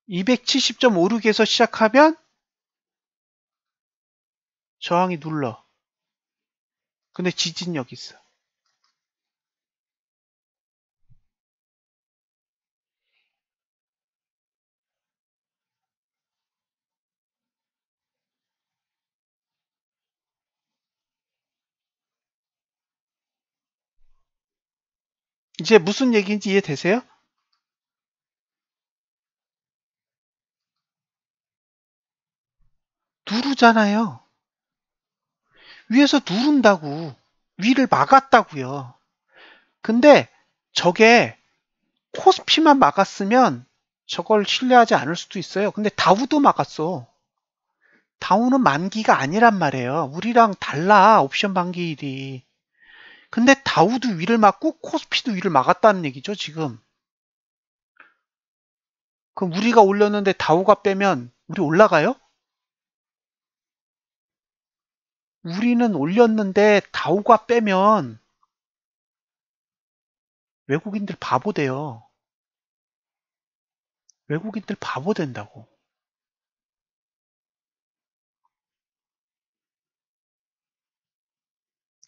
270.56에서 시작하면 저항이 눌러. 근데 지진력 있어. 이제 무슨 얘기인지 이해되세요? 누르잖아요. 위에서 누른다고. 위를 막았다고요. 근데 저게 코스피만 막았으면 저걸 신뢰하지 않을 수도 있어요. 근데 다우도 막았어. 다우는 만기가 아니란 말이에요. 우리랑 달라, 옵션 만기일이. 근데 다우도 위를 막고 코스피도 위를 막았다는 얘기죠, 지금. 그럼 우리가 올렸는데 다우가 빼면 우리 올라가요? 우리는 올렸는데 다우가 빼면 외국인들 바보 돼요. 외국인들 바보 된다고.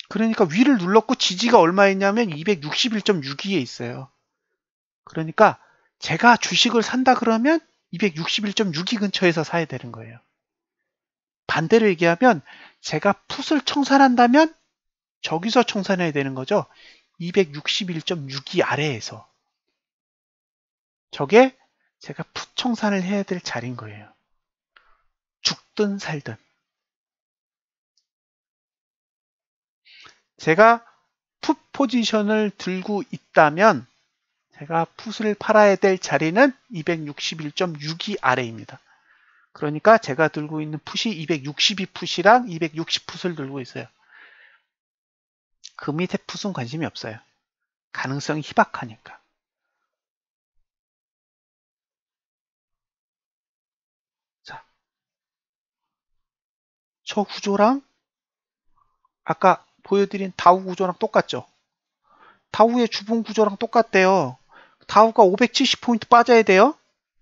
그러니까 위를 눌렀고 지지가 얼마였냐면 261.62에 있어요. 그러니까 제가 주식을 산다 그러면 261.62 근처에서 사야 되는 거예요. 반대로 얘기하면 제가 풋을 청산한다면 저기서 청산해야 되는 거죠. 261.62 아래에서. 저게 제가 풋 청산을 해야 될 자리인 거예요. 죽든 살든. 제가 풋 포지션을 들고 있다면 제가 풋을 팔아야 될 자리는 261.62 아래입니다. 그러니까 제가 들고 있는 풋이 262 풋이랑 260 풋을 들고 있어요. 그 밑에 풋은 관심이 없어요. 가능성이 희박하니까. 자, 저 구조랑 아까 보여드린 다우 구조랑 똑같죠? 다우의 주봉 구조랑 똑같대요. 다우가 570포인트 빠져야 돼요.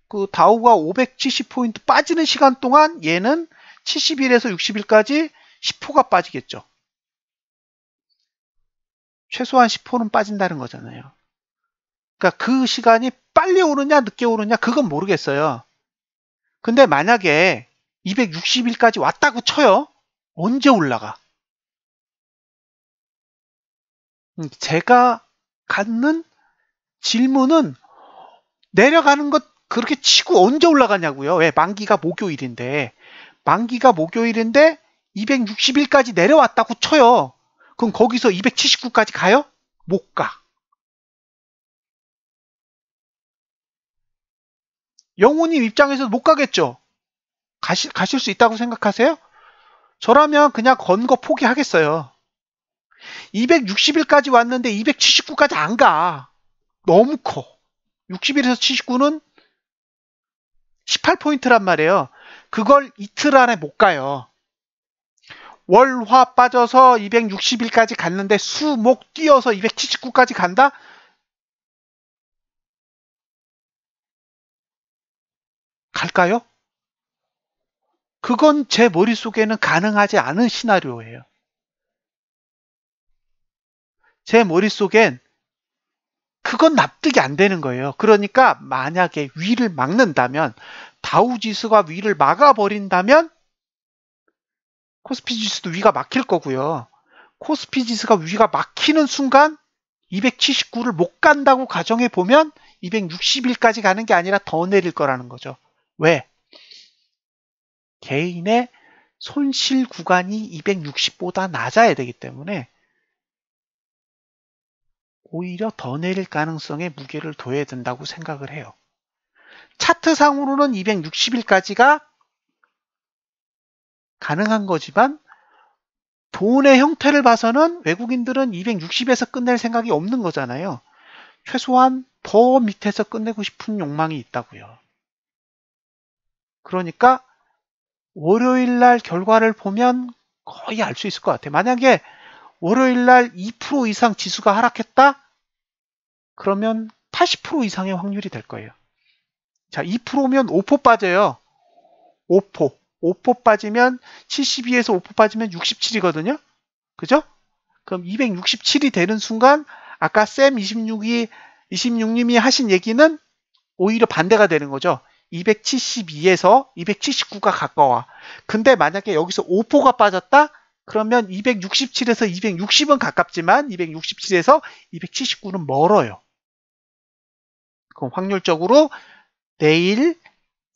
그 다우가 570포인트 빠지는 시간 동안 얘는 70일에서 60일까지 10호가 빠지겠죠. 최소한 10호는 빠진다는 거잖아요. 그러니까 그 시간이 빨리 오르냐 늦게 오르냐 그건 모르겠어요. 근데 만약에 260일까지 왔다고 쳐요. 언제 올라가? 제가 갖는 질문은 내려가는 것 그렇게 치고 언제 올라가냐고요. 왜? 만기가 목요일인데 260일까지 내려왔다고 쳐요. 그럼 거기서 279까지 가요? 못 가. 영호님 입장에서 못 가겠죠? 가실 수 있다고 생각하세요? 저라면 그냥 건 거 포기하겠어요. 260일까지 왔는데 279까지 안 가. 너무 커. 60일에서 79는 18포인트란 말이에요. 그걸 이틀 안에 못 가요. 월, 화 빠져서 260일까지 갔는데 수, 목 뛰어서 279까지 간다? 갈까요? 그건 제 머릿속에는 가능하지 않은 시나리오예요. 제 머릿속엔 그건 납득이 안 되는 거예요. 그러니까 만약에 위를 막는다면 다우 지수가 위를 막아버린다면 코스피 지수도 위가 막힐 거고요. 코스피 지수가 위가 막히는 순간 279를 못 간다고 가정해 보면 260일까지 가는 게 아니라 더 내릴 거라는 거죠. 왜? 개인의 손실 구간이 260보다 낮아야 되기 때문에 오히려 더 내릴 가능성에 무게를 둬야 된다고 생각을 해요. 차트상으로는 260일까지가 가능한 거지만 돈의 형태를 봐서는 외국인들은 260에서 끝낼 생각이 없는 거잖아요. 최소한 더 밑에서 끝내고 싶은 욕망이 있다고요. 그러니까 월요일 날 결과를 보면 거의 알 수 있을 것 같아요. 만약에 월요일 날 2% 이상 지수가 하락했다? 그러면 80% 이상의 확률이 될 거예요. 자, 2%면 5% 빠져요. 5%. 5% 빠지면 72에서 5% 빠지면 67이거든요. 그죠? 그럼 267이 되는 순간 아까 쌤 26님이 하신 얘기는 오히려 반대가 되는 거죠. 272에서 279가 가까워. 근데 만약에 여기서 5%가 빠졌다? 그러면 267에서 260은 가깝지만 267에서 279는 멀어요. 그럼 확률적으로 내일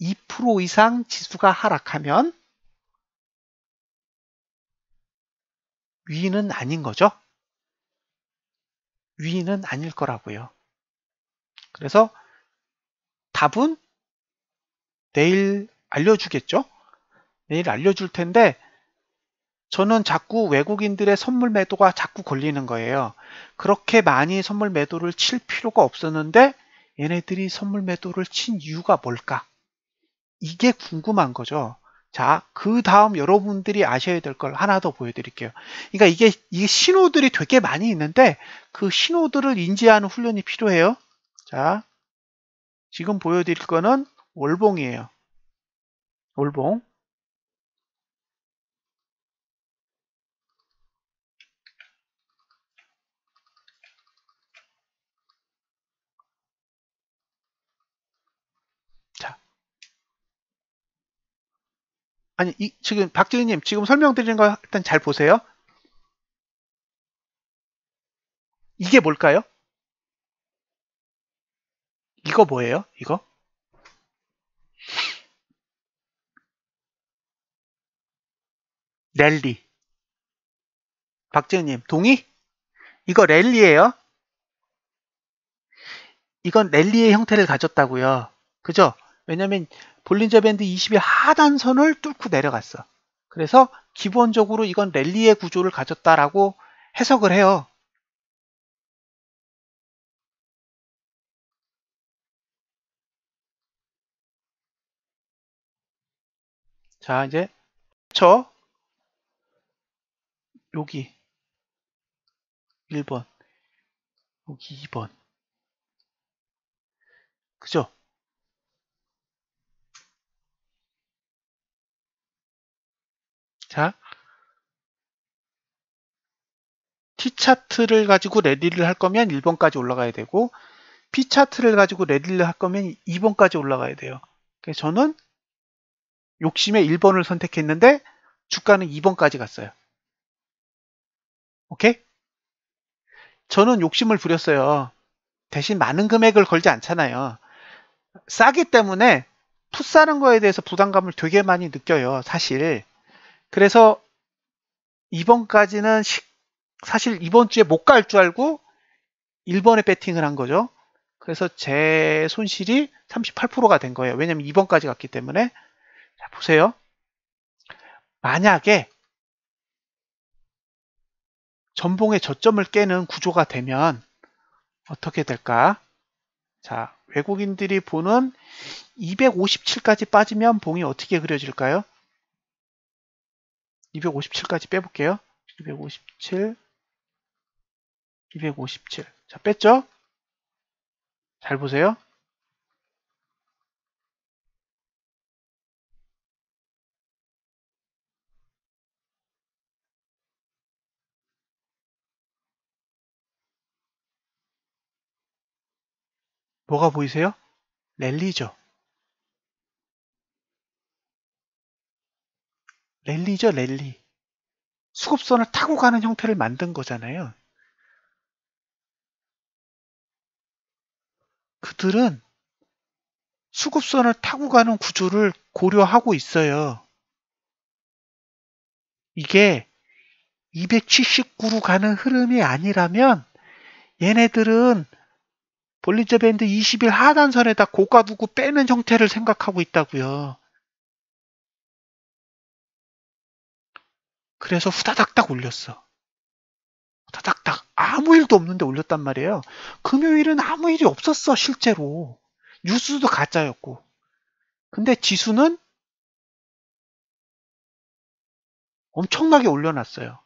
2% 이상 지수가 하락하면 위는 아닌 거죠. 위는 아닐 거라고요. 그래서 답은 내일 알려주겠죠. 내일 알려줄 텐데 저는 자꾸 외국인들의 선물 매도가 자꾸 걸리는 거예요. 그렇게 많이 선물 매도를 칠 필요가 없었는데 얘네들이 선물 매도를 친 이유가 뭘까? 이게 궁금한 거죠. 자, 그 다음 여러분들이 아셔야 될 걸 하나 더 보여드릴게요. 그러니까 이게 신호들이 되게 많이 있는데 그 신호들을 인지하는 훈련이 필요해요. 자, 지금 보여드릴 거는 월봉이에요. 월봉. 자, 아니, 지금 박지은님 지금 설명드리는 거 일단 잘 보세요. 이게 뭘까요? 이거 뭐예요? 이거? 랠리. 박재현님, 동의? 이거 랠리예요? 이건 랠리의 형태를 가졌다고요. 그죠? 왜냐면 볼린저 밴드 20의 하단선을 뚫고 내려갔어. 그래서 기본적으로 이건 랠리의 구조를 가졌다라고 해석을 해요. 자, 이제 저 여기 1번, 여기 2번. 그죠? 자, T차트를 가지고 랠리를 할 거면 1번까지 올라가야 되고 P차트를 가지고 랠리를 할 거면 2번까지 올라가야 돼요. 그래서 저는 욕심에 1번을 선택했는데 주가는 2번까지 갔어요. 오케이? 저는 욕심을 부렸어요. 대신 많은 금액을 걸지 않잖아요. 싸기 때문에 풋 사는 거에 대해서 부담감을 되게 많이 느껴요, 사실. 그래서 이번까지는 사실 이번 주에 못 갈 줄 알고 1번에 배팅을 한 거죠. 그래서 제 손실이 38%가 된 거예요. 왜냐면 2번까지 갔기 때문에. 자, 보세요. 만약에 전봉의 저점을 깨는 구조가 되면 어떻게 될까? 자, 외국인들이 보는 257까지 빠지면 봉이 어떻게 그려질까요? 257까지 빼볼게요. 257, 257. 자, 뺐죠? 잘 보세요. 뭐가 보이세요? 랠리죠. 랠리죠, 랠리. 수급선을 타고 가는 형태를 만든 거잖아요. 그들은 수급선을 타고 가는 구조를 고려하고 있어요. 이게 279로 가는 흐름이 아니라면 얘네들은 볼린저 밴드 20일 하단선에다 고가 두고 빼는 형태를 생각하고 있다고요. 그래서 후다닥닥 올렸어. 후다닥닥 아무 일도 없는데 올렸단 말이에요. 금요일은 아무 일이 없었어 실제로. 뉴스도 가짜였고. 근데 지수는 엄청나게 올려놨어요.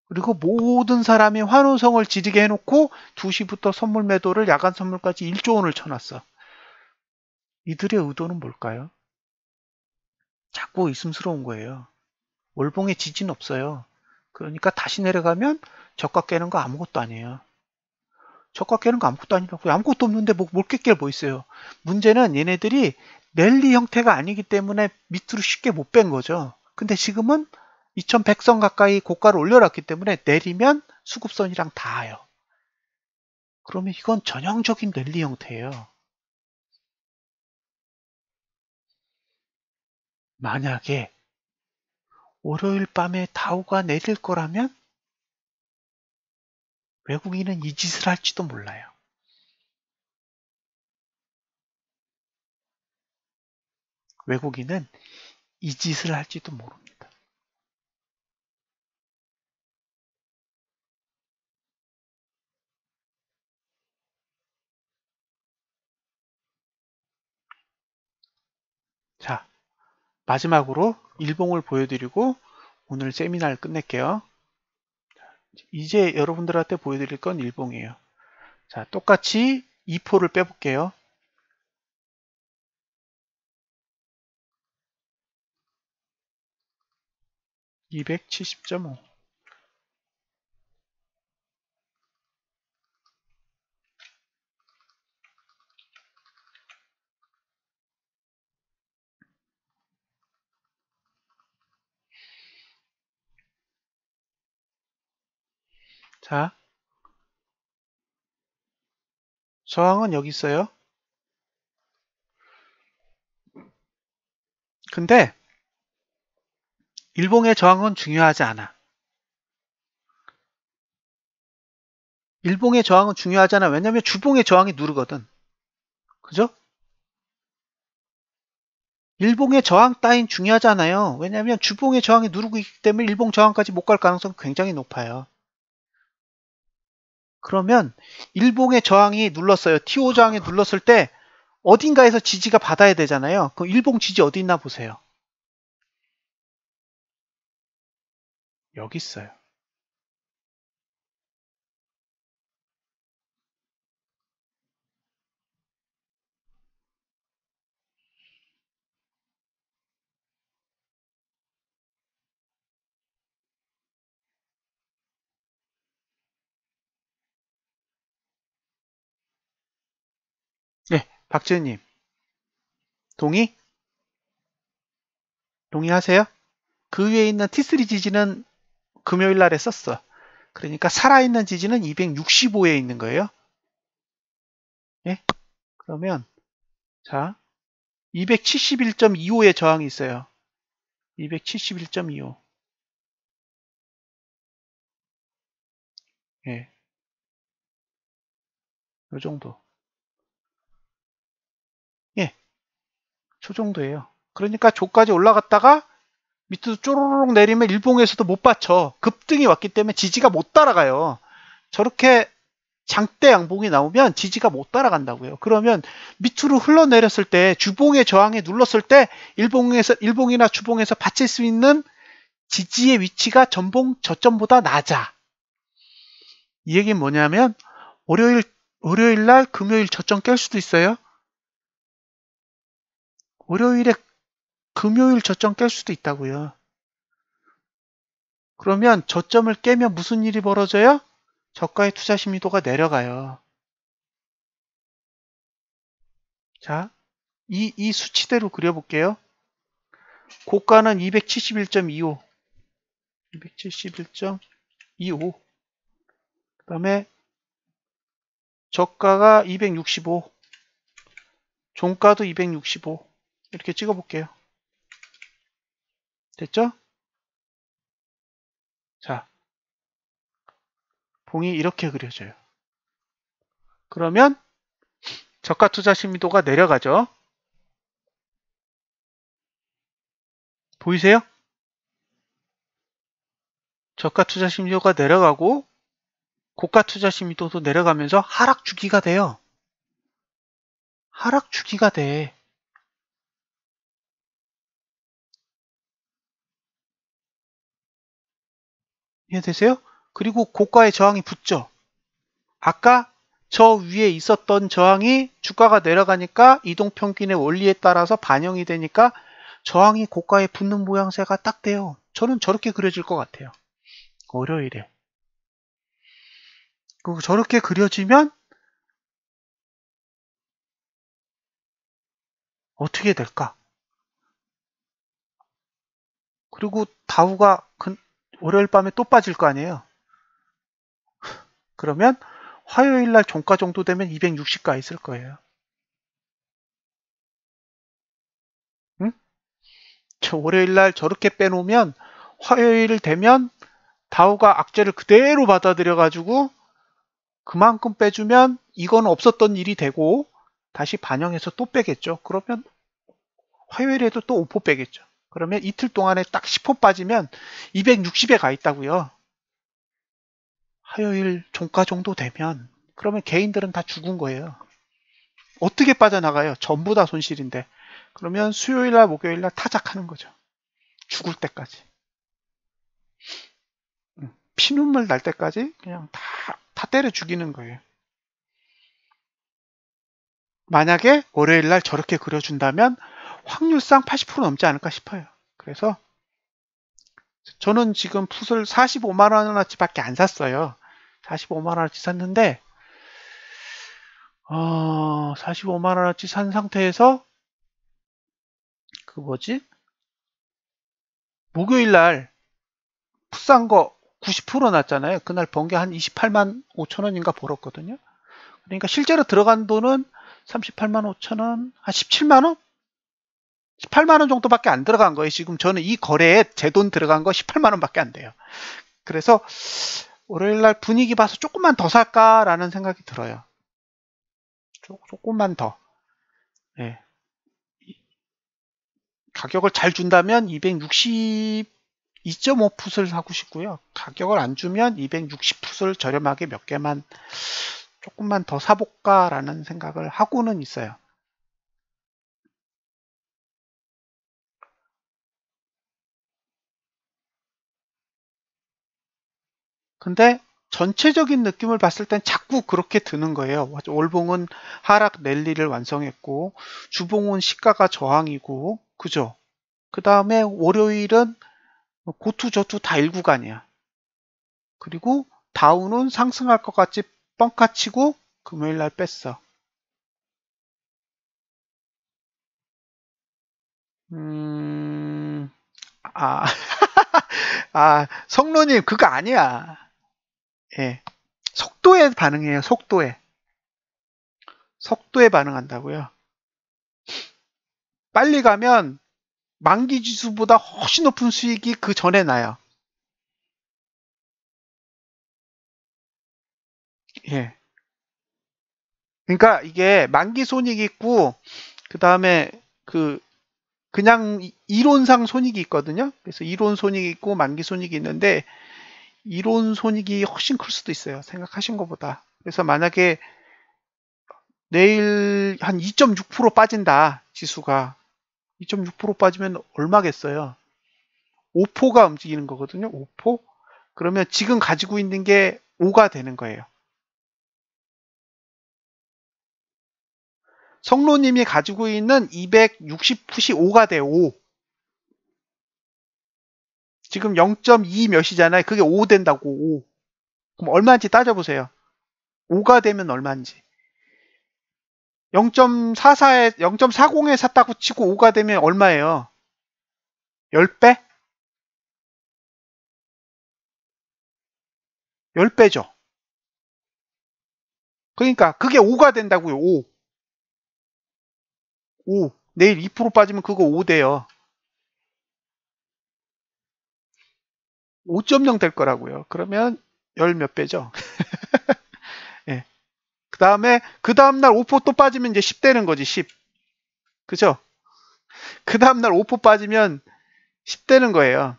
그리고 모든 사람이 환호성을 지르게 해놓고 2시부터 선물 매도를 야간 선물까지 1조 원을 쳐놨어. 이들의 의도는 뭘까요? 자꾸 의심스러운 거예요. 월봉에 지진 없어요. 그러니까 다시 내려가면 저가 깨는 거 아무것도 아니에요. 저가 깨는 거 아무것도 아니라고요. 아무것도 없는데 뭘 깰 뭐 있어요. 문제는 얘네들이 랠리 형태가 아니기 때문에 밑으로 쉽게 못 뺀 거죠. 근데 지금은 2100선 가까이 고가를 올려놨기 때문에 내리면 수급선이랑 닿아요. 그러면 이건 전형적인 랠리 형태예요. 만약에 월요일 밤에 다우가 내릴 거라면 외국인은 이 짓을 할지도 몰라요. 외국인은 이 짓을 할지도 모릅니다. 자, 마지막으로 일봉을 보여드리고 오늘 세미나를 끝낼게요. 이제 여러분들한테 보여드릴 건 일봉이에요. 자, 똑같이 2포를 빼볼게요. 270.5. 자, 저항은 여기 있어요. 근데 일봉의 저항은 중요하지 않아. 일봉의 저항은 중요하잖아. 왜냐면 주봉의 저항이 누르거든. 그죠? 일봉의 저항 따윈 중요하잖아요. 왜냐면 주봉의 저항이 누르고 있기 때문에 일봉 저항까지 못 갈 가능성이 굉장히 높아요. 그러면 일봉의 저항이 눌렀어요. TO 저항이 눌렀을 때 어딘가에서 지지가 받아야 되잖아요. 그럼 일봉 지지 어디 있나 보세요. 여기 있어요. 네, 박지은님 동의? 동의하세요? 그 위에 있는 T3 지지는 금요일 날에 썼어. 그러니까 살아있는 지지는 265에 있는 거예요. 예? 그러면 자 271.25의 저항이 있어요. 271.25. 예, 요 정도. 예, 저 정도예요. 그러니까 조까지 올라갔다가 밑으로 쪼로록 내리면 일봉에서도 못 받쳐. 급등이 왔기 때문에 지지가 못 따라가요. 저렇게 장대 양봉이 나오면 지지가 못 따라간다고요. 그러면 밑으로 흘러내렸을 때 주봉의 저항에 눌렀을 때 일봉이나 주봉에서 받칠 수 있는 지지의 위치가 전봉 저점보다 낮아. 이 얘기는 뭐냐면 월요일 날 금요일 저점 깰 수도 있어요. 월요일에 금요일 저점 깰 수도 있다고요. 그러면 저점을 깨면 무슨 일이 벌어져요? 저가의 투자 심리도가 내려가요. 자, 이 수치대로 그려볼게요. 고가는 271.25, 271.25. 그 다음에 저가가 265, 종가도 265. 이렇게 찍어볼게요. 됐죠? 자, 봉이 이렇게 그려져요. 그러면 저가 투자 심리도가 내려가죠. 보이세요? 저가 투자 심리도가 내려가고 고가 투자 심리도도 내려가면서 하락 주기가 돼요. 하락 주기가 돼. 이해되세요? 그리고 고가의 저항이 붙죠. 아까 저 위에 있었던 저항이 주가가 내려가니까 이동평균의 원리에 따라서 반영이 되니까 저항이 고가에 붙는 모양새가 딱 돼요. 저는 저렇게 그려질 것 같아요. 월요일에. 그리고 저렇게 그려지면 어떻게 될까? 그리고 다우가 월요일 밤에 또 빠질 거 아니에요. 그러면 화요일 날 종가 정도 되면 260가 있을 거예요. 응? 저 월요일 날 저렇게 빼놓으면 화요일 되면 다우가 악재를 그대로 받아들여 가지고 그만큼 빼주면 이건 없었던 일이 되고 다시 반영해서 또 빼겠죠. 그러면 화요일에도 또 5% 빼겠죠. 그러면 이틀 동안에 딱 10% 빠지면 260에 가 있다고요. 화요일 종가 정도 되면 그러면 개인들은 다 죽은 거예요. 어떻게 빠져나가요? 전부 다 손실인데. 그러면 수요일날 목요일날 타작하는 거죠. 죽을 때까지. 피눈물 날 때까지 그냥 다 때려 죽이는 거예요. 만약에 월요일날 저렇게 그려준다면 확률상 80% 넘지 않을까 싶어요. 그래서 저는 지금 풋을 45만 원어치밖에 안 샀어요. 45만 원어치 샀는데 45만 원어치 산 상태에서 그 뭐지? 목요일날 풋 산 거 90% 났잖아요. 그날 번 게 한 28만 5천 원인가 벌었거든요. 그러니까 실제로 들어간 돈은 38만 5천 원, 한 17만 원? 18만 원 정도밖에 안 들어간 거예요. 지금 저는 이 거래에 제 돈 들어간 거 18만 원밖에 안 돼요. 그래서 월요일 날 분위기 봐서 조금만 더 살까라는 생각이 들어요. 조금만 더. 예. 가격을 잘 준다면 262.5풋을 사고 싶고요. 가격을 안 주면 260풋을 저렴하게 몇 개만 조금만 더 사볼까라는 생각을 하고는 있어요. 근데 전체적인 느낌을 봤을 땐 자꾸 그렇게 드는 거예요. 월봉은 하락 랠리를 완성했고 주봉은 시가가 저항이고 그죠? 그 다음에 월요일은 고투저투 다 일구간이야. 그리고 다우는 상승할 것 같이 뻥카치고 금요일 날 뺐어. 아, 성로님 그거 아니야. 예. 속도에 반응해요. 속도에 반응한다고요. 빨리 가면 만기 지수보다 훨씬 높은 수익이 그 전에 나요. 예. 그러니까 이게 만기 손익이 있고 그 다음에 그냥 이론상 손익이 있거든요. 그래서 이론 손익이 있고 만기 손익이 있는데 이론 손익이 훨씬 클 수도 있어요. 생각하신 것보다. 그래서 만약에 내일 한 2.6% 빠진다. 지수가 2.6% 빠지면 얼마겠어요? 5포가 움직이는 거거든요. 5포? 그러면 지금 가지고 있는 게 5가 되는 거예요. 성로님이 가지고 있는 260풋이 5가 돼요. 5. 지금 0.2 몇이잖아요. 그게 5 된다고. 5. 그럼 얼마인지 따져보세요. 5가 되면 얼마인지. 0.44에 0.40에 샀다고 치고 5가 되면 얼마예요? 10배? 10배죠. 그러니까 그게 5가 된다고요. 5. 5. 내일 2% 빠지면 그거 5 돼요. 5.0 될 거라고요. 그러면 열 몇 배죠. 예. 그 다음날 5% 또 빠지면 이제 10 되는 거지, 10. 그죠? 그 다음날 5% 빠지면 10 되는 거예요.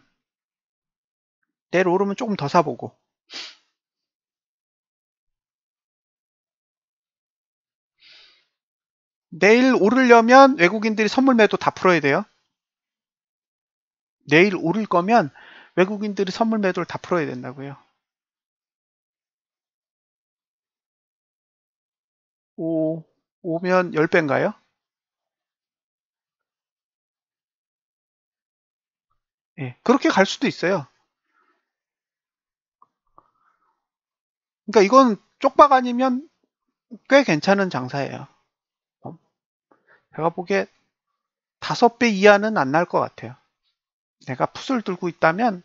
내일 오르면 조금 더 사보고. 내일 오르려면 외국인들이 선물 매도 다 풀어야 돼요. 내일 오를 거면 외국인들이 선물 매도를 다 풀어야 된다고요. 오면 10배인가요? 예, 그렇게 갈 수도 있어요. 그러니까 이건 쪽박 아니면 꽤 괜찮은 장사예요. 제가 보기에 5배 이하는 안 날 것 같아요. 내가 풋을 들고 있다면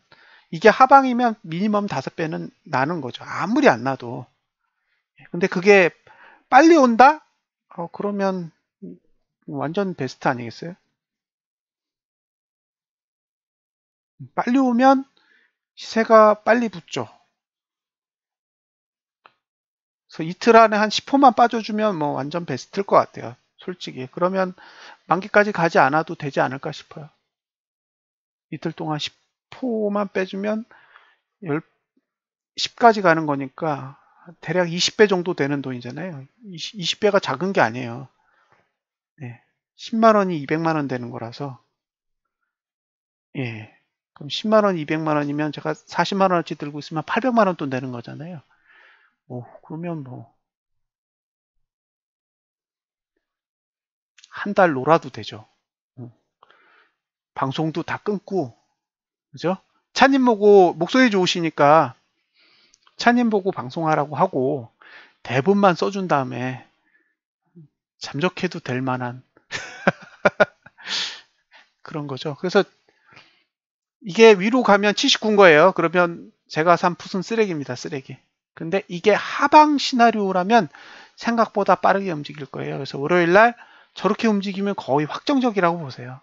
이게 하방이면 미니멈 5배는 나는 거죠. 아무리 안 나도. 근데 그게 빨리 온다? 그러면 완전 베스트 아니겠어요? 빨리 오면 시세가 빨리 붙죠. 그래서 이틀 안에 한 10호만 빠져주면 뭐 완전 베스트일 것 같아요. 솔직히. 그러면 만기까지 가지 않아도 되지 않을까 싶어요. 이틀 동안 10호만 빼주면 10까지 가는 거니까 대략 20배 정도 되는 돈이잖아요. 20배가 작은 게 아니에요. 네. 10만 원이 200만 원 되는 거라서. 예. 그럼 10만 원, 200만 원이면 제가 40만 원어치 들고 있으면 800만 원 돈 되는 거잖아요. 그러면 뭐 한 달 놀아도 되죠. 방송도 다 끊고, 그죠? 차님 보고 목소리 좋으시니까 차님 보고 방송하라고 하고 대본만 써준 다음에 잠적해도 될 만한 그런 거죠. 그래서 이게 위로 가면 79인 거예요. 그러면 제가 산 풋은 쓰레기입니다. 쓰레기. 근데 이게 하방 시나리오라면 생각보다 빠르게 움직일 거예요. 그래서 월요일 날 저렇게 움직이면 거의 확정적이라고 보세요.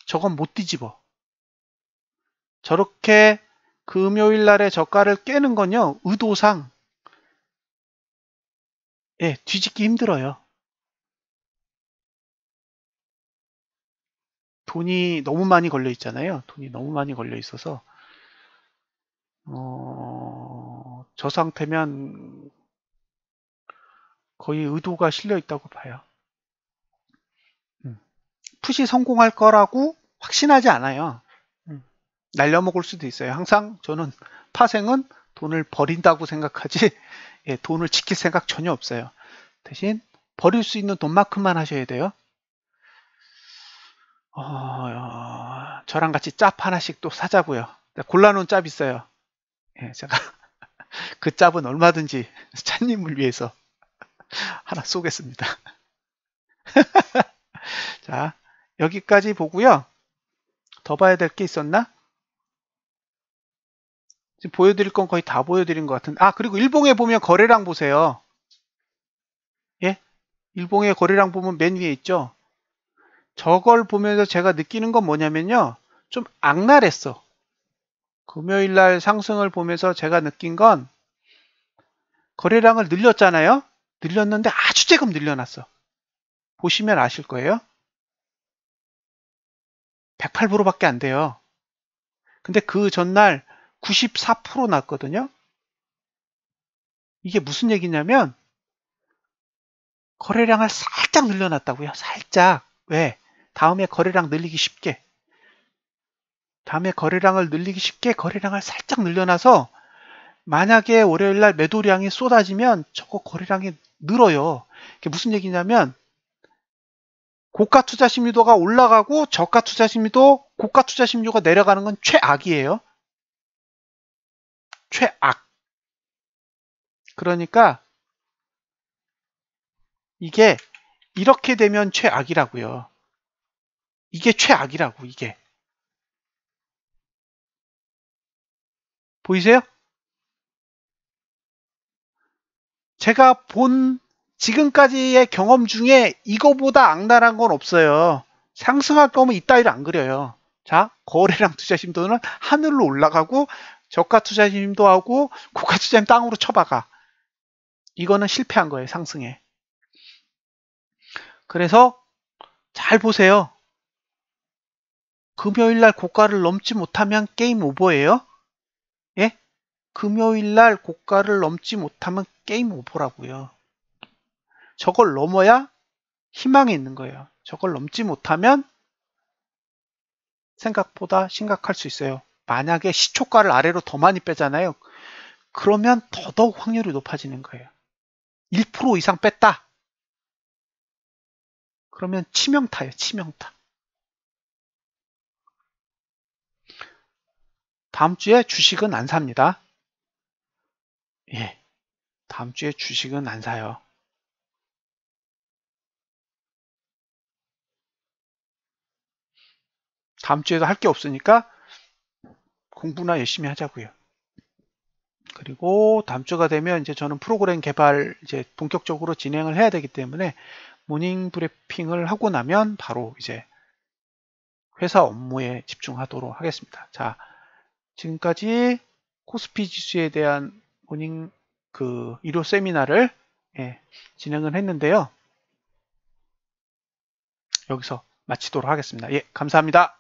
저건 못 뒤집어. 저렇게 금요일 날의 저가를 깨는 건요, 의도상 뒤집기 힘들어요. 돈이 너무 많이 걸려 있잖아요. 돈이 너무 많이 걸려 있어서 저 상태면 거의 의도가 실려 있다고 봐요. 풋이 성공할 거라고 확신하지 않아요. 날려먹을 수도 있어요. 항상 저는 파생은 돈을 버린다고 생각하지 돈을 지킬 생각 전혀 없어요. 대신 버릴 수 있는 돈만큼만 하셔야 돼요. 저랑 같이 짭 하나씩 또 사자고요. 골라놓은 짭 있어요. 제가 그 짭은 얼마든지 찬님을 위해서 하나 쏘겠습니다. 자, 여기까지 보고요. 더 봐야 될 게 있었나? 지금 보여드릴 건 거의 다 보여드린 것 같은데. 그리고 일봉에 보면 거래량 보세요. 예? 일봉의 거래량 보면 맨 위에 있죠? 저걸 보면서 제가 느끼는 건 뭐냐면요. 좀 악랄했어. 금요일 날 상승을 보면서 제가 느낀 건 거래량을 늘렸잖아요. 늘렸는데 아주 조금 늘려놨어. 보시면 아실 거예요. 108%밖에 안 돼요. 근데 그 전날 94% 났거든요. 이게 무슨 얘기냐면 거래량을 살짝 늘려놨다고요. 살짝. 왜? 다음에 거래량 늘리기 쉽게. 다음에 거래량을 늘리기 쉽게 거래량을 살짝 늘려놔서 만약에 월요일날 매도량이 쏟아지면 저거 거래량이 늘어요. 이게 무슨 얘기냐면 고가 투자 심리도가 올라가고 저가 투자 심리도 고가 투자 심리도가 내려가는 건 최악이에요. 최악. 그러니까 이게 이렇게 되면 최악이라고요. 이게 최악이라고 이게. 보이세요? 제가 본 지금까지의 경험 중에 이거보다 악랄한 건 없어요. 상승할 거면 이따위로 안 그려요. 자, 거래량 투자심도는 하늘로 올라가고 저가 투자심도 하고 고가 투자심 땅으로 쳐박아. 이거는 실패한 거예요, 상승에. 그래서 잘 보세요. 금요일 날 고가를 넘지 못하면 게임 오버예요. 예? 금요일 날 고가를 넘지 못하면 게임 오버라고요. 저걸 넘어야 희망이 있는 거예요. 저걸 넘지 못하면 생각보다 심각할 수 있어요. 만약에 시초가를 아래로 더 많이 빼잖아요. 그러면 더더욱 확률이 높아지는 거예요. 1% 이상 뺐다. 그러면 치명타예요. 치명타. 다음 주에 주식은 안 삽니다. 예. 다음 주에 주식은 안 사요. 다음 주에도 할 게 없으니까 공부나 열심히 하자고요. 그리고 다음 주가 되면 이제 저는 프로그램 개발 이제 본격적으로 진행을 해야 되기 때문에 모닝 브리핑을 하고 나면 바로 이제 회사 업무에 집중하도록 하겠습니다. 자, 지금까지 코스피 지수에 대한 모닝 일요 세미나를 진행을 했는데요. 여기서 마치도록 하겠습니다. 예, 감사합니다.